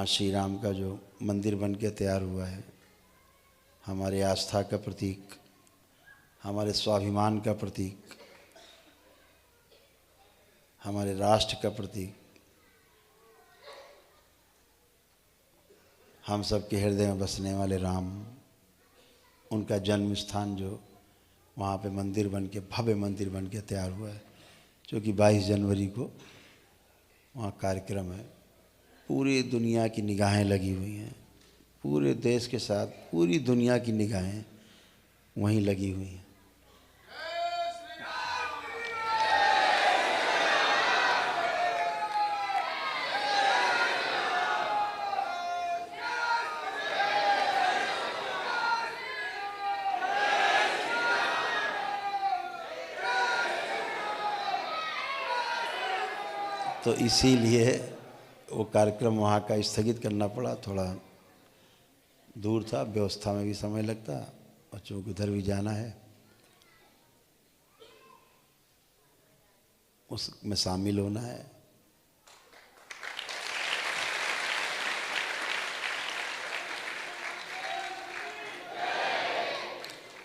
श्री राम का जो मंदिर बन के तैयार हुआ है, हमारे आस्था का प्रतीक, हमारे स्वाभिमान का प्रतीक, हमारे राष्ट्र का प्रतीक, हम सब के हृदय में बसने वाले राम, उनका जन्म स्थान जो वहाँ पे मंदिर बन के, भव्य मंदिर बन के तैयार हुआ है, जो कि 22 जनवरी को वहाँ कार्यक्रम है। पूरी दुनिया की निगाहें लगी हुई हैं, पूरे देश के साथ पूरी दुनिया की निगाहें वहीं लगी हुई हैं। तो इसीलिए वो कार्यक्रम वहाँ का स्थगित करना पड़ा। थोड़ा दूर था, व्यवस्था में भी समय लगता, बच्चों को उधर भी जाना है, उसमें शामिल होना है।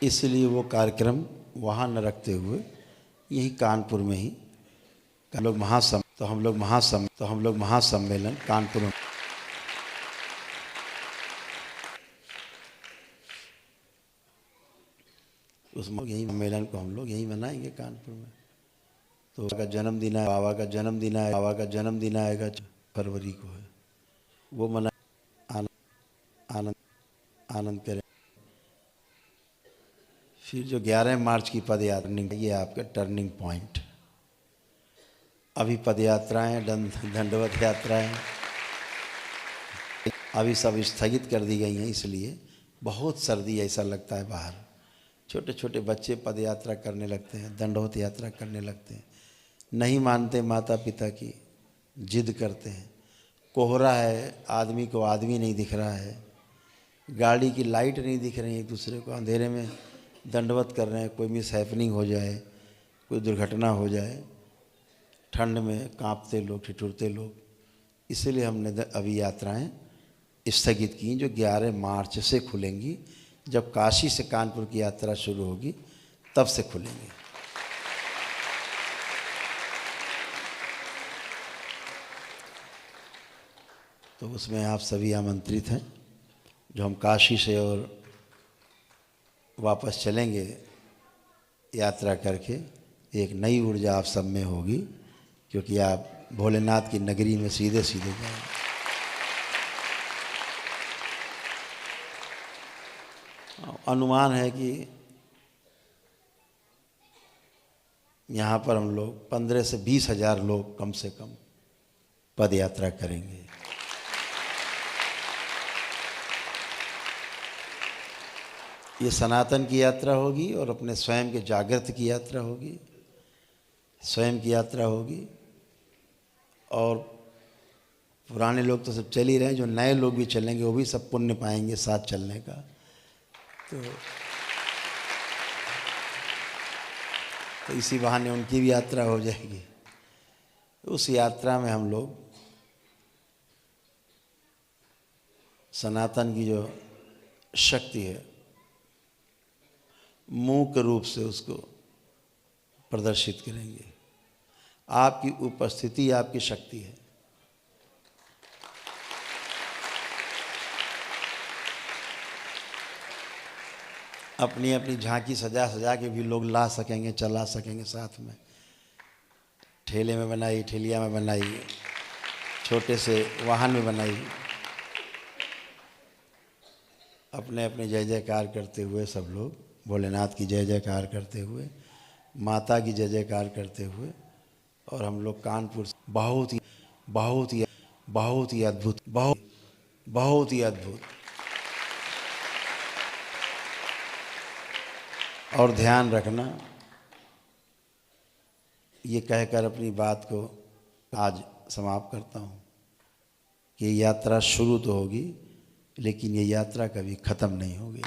इसलिए वो कार्यक्रम वहाँ न रखते हुए यही कानपुर में ही हम लोग महासम्मेलन कानपुर में, उस यही सम्मेलन को हम लोग यही मनाएंगे कानपुर में। तो का जन्मदिन है, बाबा का जन्मदिन आएगा, फरवरी को है, वो मना आनंद करें। फिर जो 11 मार्च की पद यात्रा, ये आपका टर्निंग पॉइंट। अभी पद यात्राएँ, दंडवत यात्राएँ अभी सब स्थगित कर दी गई हैं, इसलिए बहुत सर्दी ऐसा लगता है बाहर। छोटे छोटे बच्चे पद यात्रा करने लगते हैं, दंडवत यात्रा करने लगते हैं, नहीं मानते माता पिता की, जिद करते हैं। कोहरा है, आदमी को आदमी नहीं दिख रहा है, गाड़ी की लाइट नहीं दिख रही है, एक दूसरे को अंधेरे में दंडवत कर रहे हैं, कोई मिस हैपनिंग हो जाए, कोई दुर्घटना हो जाए, ठंड में कांपते लोग, ठिठुरते लोग। इसलिए हमने अभी यात्राएं स्थगित की, जो 11 मार्च से खुलेंगी। जब काशी से कानपुर की यात्रा शुरू होगी तब से खुलेंगी। तो उसमें आप सभी आमंत्रित हैं। जो हम काशी से और वापस चलेंगे यात्रा करके, एक नई ऊर्जा आप सब में होगी, क्योंकि आप भोलेनाथ की नगरी में सीधे सीधे जाएंगे। अनुमान है कि यहाँ पर हम लोग 15 से 20 हज़ार लोग कम से कम पद यात्रा करेंगे। ये सनातन की यात्रा होगी और अपने स्वयं के जागृत की यात्रा होगी, स्वयं की यात्रा होगी। और पुराने लोग तो सब चल ही रहे हैं, जो नए लोग भी चलेंगे वो भी सब पुण्य पाएंगे साथ चलने का। तो इसी बहाने उनकी भी यात्रा हो जाएगी। उस यात्रा में हम लोग सनातन की जो शक्ति है, मूक रूप से उसको प्रदर्शित करेंगे। आपकी उपस्थिति आपकी शक्ति है। अपनी अपनी झांकी सजा सजा के भी लोग ला सकेंगे, चला सकेंगे साथ में। ठेले में बनाई, ठेलिया में बनाई, छोटे से वाहन में बनाई, अपने अपने जय जयकार करते हुए सब लोग भोलेनाथ की जय जयकार करते हुए, माता की जय जयकार करते हुए। और हम लोग कानपुर से बहुत ही अद्भुत। और ध्यान रखना, ये कहकर अपनी बात को आज समाप्त करता हूँ कि यात्रा शुरू तो होगी, लेकिन ये यात्रा कभी ख़त्म नहीं होगी।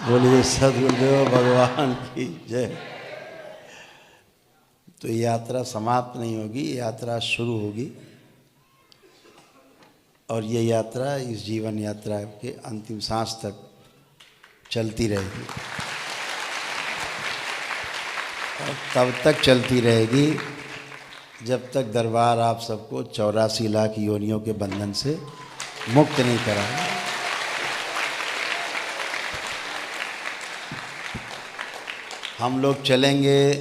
बोलिए सद्गुरुदेव भगवान की जय। तो ये यात्रा समाप्त नहीं होगी, यात्रा शुरू होगी और ये यात्रा इस जीवन यात्रा के अंतिम सांस तक चलती रहेगी और तब तक चलती रहेगी जब तक दरबार आप सबको 84 लाख योनियों के बंधन से मुक्त नहीं कराए। हम लोग चलेंगे,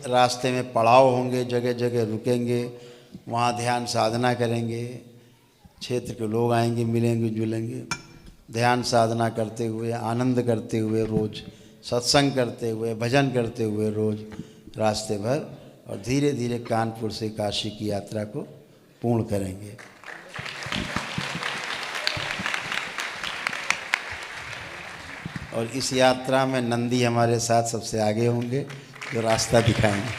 रास्ते में पड़ाव होंगे, जगह जगह रुकेंगे, वहाँ ध्यान साधना करेंगे, क्षेत्र के लोग आएंगे, मिलेंगे जुलेंगे, ध्यान साधना करते हुए, आनंद करते हुए, रोज़ सत्संग करते हुए, भजन करते हुए रोज़ रास्ते भर, और धीरे धीरे कानपुर से काशी की यात्रा को पूर्ण करेंगे। और इस यात्रा में नंदी हमारे साथ सबसे आगे होंगे जो रास्ता दिखाएंगे।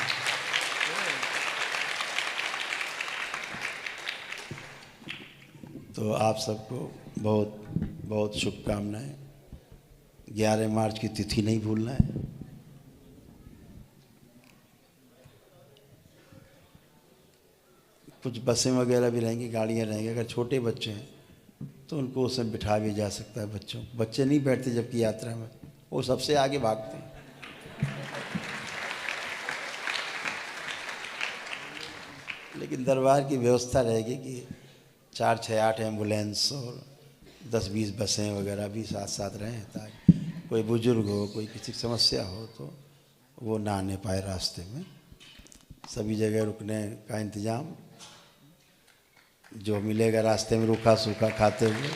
तो आप सबको बहुत बहुत शुभकामनाएं। 11 मार्च की तिथि नहीं भूलना है। कुछ बसें वगैरह भी रहेंगी, गाड़ियाँ रहेंगी। अगर छोटे बच्चे हैं तो उनको उसमें बिठा भी जा सकता है। बच्चे नहीं बैठते जबकि यात्रा में, वो सबसे आगे भागते हैं। लेकिन दरबार की व्यवस्था रहेगी कि 4, 6, 8 एम्बुलेंस और 10-20 बसें वगैरह भी साथ साथ रहें, ताकि कोई बुजुर्ग हो, कोई किसी समस्या हो तो वो ना आने पाए रास्ते में। सभी जगह रुकने का इंतज़ाम, जो मिलेगा रास्ते में रूखा सूखा खाते हुए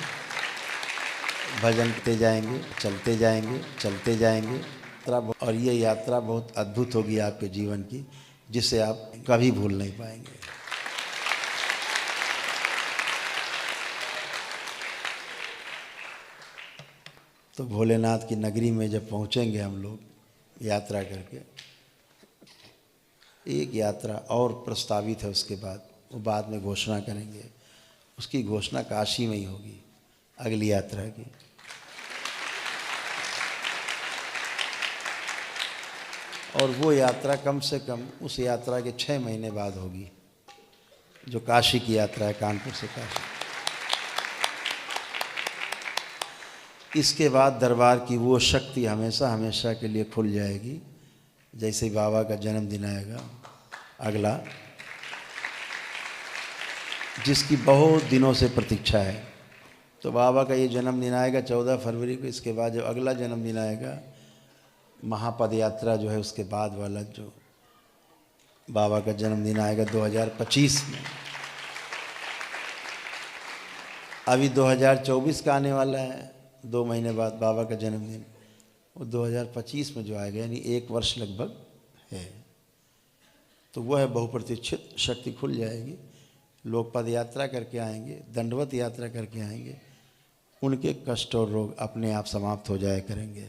भजन करते जाएंगे, चलते जाएंगे, चलते जाएंगे। और ये यात्रा बहुत अद्भुत होगी आपके जीवन की, जिसे आप कभी भूल नहीं पाएंगे। तो भोलेनाथ की नगरी में जब पहुँचेंगे हम लोग यात्रा करके, एक यात्रा और प्रस्तावित है, उसके बाद वो बाद में घोषणा करेंगे। उसकी घोषणा काशी में ही होगी, अगली यात्रा की। और वो यात्रा कम से कम उस यात्रा के 6 महीने बाद होगी, जो काशी की यात्रा है, कानपुर से काशी। इसके बाद दरबार की वो शक्ति हमेशा हमेशा के लिए खुल जाएगी। जैसे ही बाबा का जन्मदिन आएगा अगला, जिसकी बहुत दिनों से प्रतीक्षा है, तो बाबा का ये जन्मदिन आएगा 14 फरवरी को। इसके बाद जब अगला जन्मदिन आएगा, महापद यात्रा जो है उसके बाद वाला, जो बाबा का जन्मदिन आएगा 2025 में। अभी 2024 का आने वाला है, 2 महीने बाद बाबा का जन्मदिन, वो 2025 में जो आएगा, यानी 1 वर्ष लगभग है। तो वह बहुप्रतीक्षित शक्ति खुल जाएगी। लोग पद यात्रा करके आएंगे, दंडवत यात्रा करके आएंगे, उनके कष्ट और रोग अपने आप समाप्त हो जाया करेंगे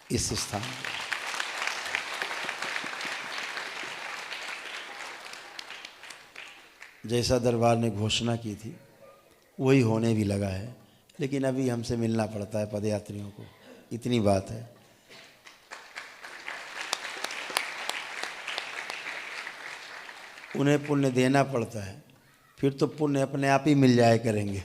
इस स्थान पर। जैसा दरबार ने घोषणा की थी वही होने भी लगा है, लेकिन अभी हमसे मिलना पड़ता है पदयात्रियों को, इतनी बात है। उन्हें पुण्य देना पड़ता है, फिर तो पुण्य अपने आप ही मिल जाया करेंगे।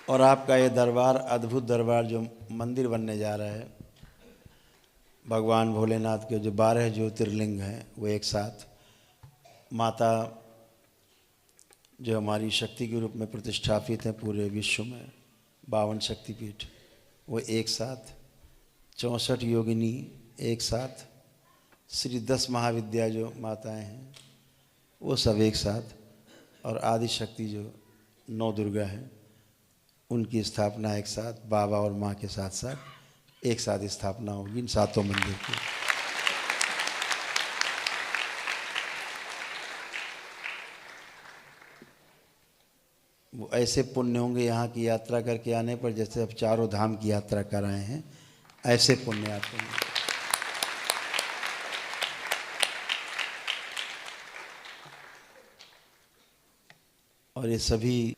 और आपका ये दरबार, अद्भुत दरबार जो मंदिर बनने जा रहा है, भगवान भोलेनाथ के जो 12 ज्योतिर्लिंग हैं वो एक साथ, माता जो हमारी शक्ति के रूप में प्रतिष्ठापित है पूरे विश्व में, 52 शक्तिपीठ, वो एक साथ, 64 योगिनी एक साथ, श्री 10 महाविद्या जो माताएं हैं वो सब एक साथ, और आदि शक्ति जो 9 दुर्गा हैं उनकी स्थापना एक साथ, बाबा और माँ के साथ साथ एक साथ स्थापना होगी इन 7 मंदिर की। वो ऐसे पुण्य होंगे यहाँ की यात्रा करके आने पर, जैसे अब चारों धाम की यात्रा कर आए हैं, ऐसे पुण्य आते हैं। और ये सभी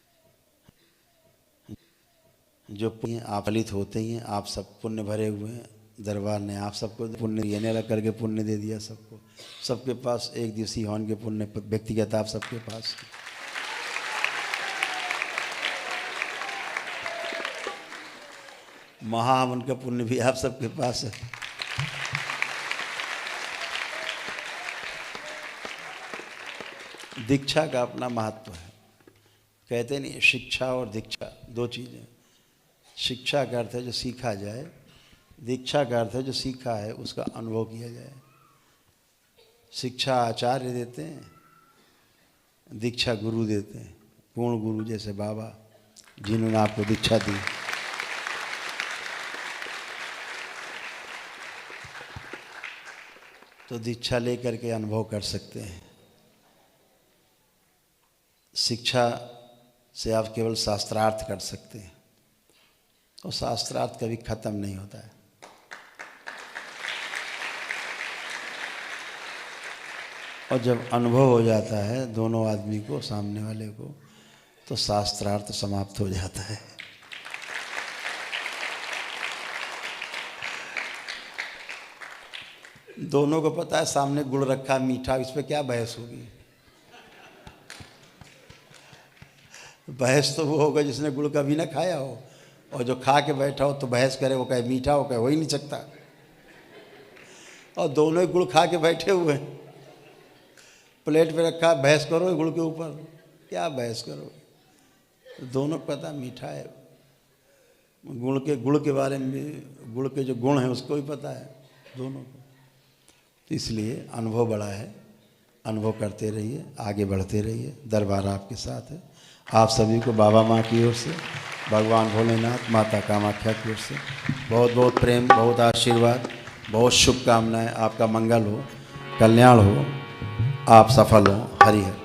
जो पुण्य आप फलित होते ही हैं, आप सब पुण्य भरे हुए हैं। दरबार ने आप सबको पुण्य ये अलग करके पुण्य दे दिया सबको। सबके पास एक दिवसीय हवन के पुण्य व्यक्तिगत आप सबके पास। महाहवन का पुण्य भी आप सबके पास है। दीक्षा का अपना महत्व है। कहते नहीं शिक्षा और दीक्षा दो चीज़ें। शिक्षा का अर्थ है जो सीखा जाए, दीक्षा का अर्थ है जो सीखा है उसका अनुभव किया जाए। शिक्षा आचार्य देते हैं, दीक्षा गुरु देते हैं। पूर्ण गुरु जैसे बाबा जिन्होंने आपको दीक्षा दी। तो दीक्षा लेकर के अनुभव कर सकते हैं। शिक्षा से आप केवल शास्त्रार्थ कर सकते हैं और शास्त्रार्थ कभी खत्म नहीं होता है। और जब अनुभव हो जाता है दोनों आदमी को, सामने वाले को, तो शास्त्रार्थ समाप्त हो जाता है। दोनों को पता है सामने गुड़ रखा मीठा, इस पे क्या बहस होगी। बहस तो वो होगा जिसने गुड़ कभी ना खाया हो, और जो खा के बैठा हो तो बहस करे, वो कहे मीठा, हो कहे हो ही नहीं सकता। और दोनों ही गुड़ खा के बैठे हुए हैं, प्लेट पे रखा, बहस करो गुड़ के ऊपर, क्या बहस करो। दोनों को पता मीठा है। गुड़ के बारे में भी, गुड़ के जो गुण हैं उसको भी पता है दोनों को। तो इसलिए अनुभव बड़ा है। अनुभव करते रहिए, आगे बढ़ते रहिए। दरबार आपके साथ है। आप सभी को बाबा माँ की ओर से, भगवान भोलेनाथ, माता कामाख्या की ओर से बहुत बहुत प्रेम, बहुत आशीर्वाद, बहुत शुभकामनाएं। आपका मंगल हो, कल्याण हो, आप सफल हो। हरि हर।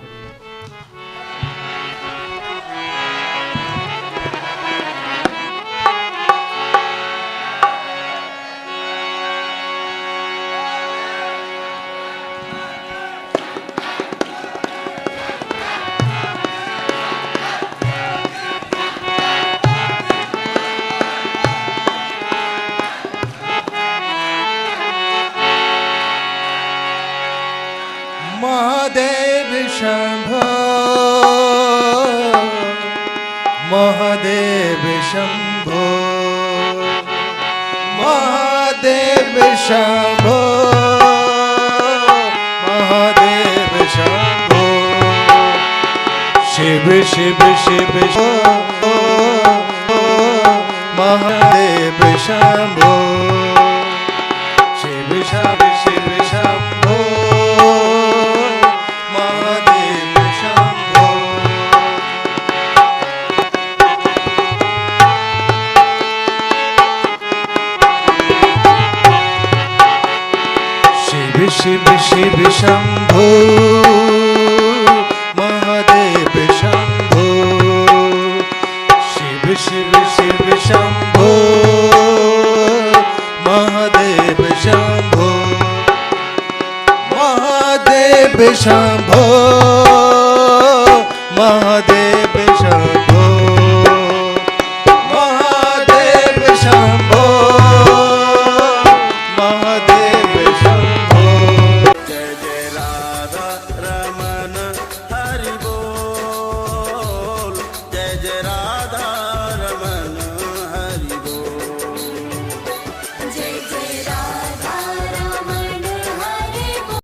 महादेव शंभो, महादेव शंभो, महादेव शंभो, महादेव शंभो। शिव शिव शिव शंभो, महादेव शंभो। शिव शिव शिव शंभो, महादेव शंभो। शिव शिव शिव शंभो, महादेव शंभो। शिव शिव शिव शंभो, महादेव शंभो। महादेव शंभो, महादेव शंभो।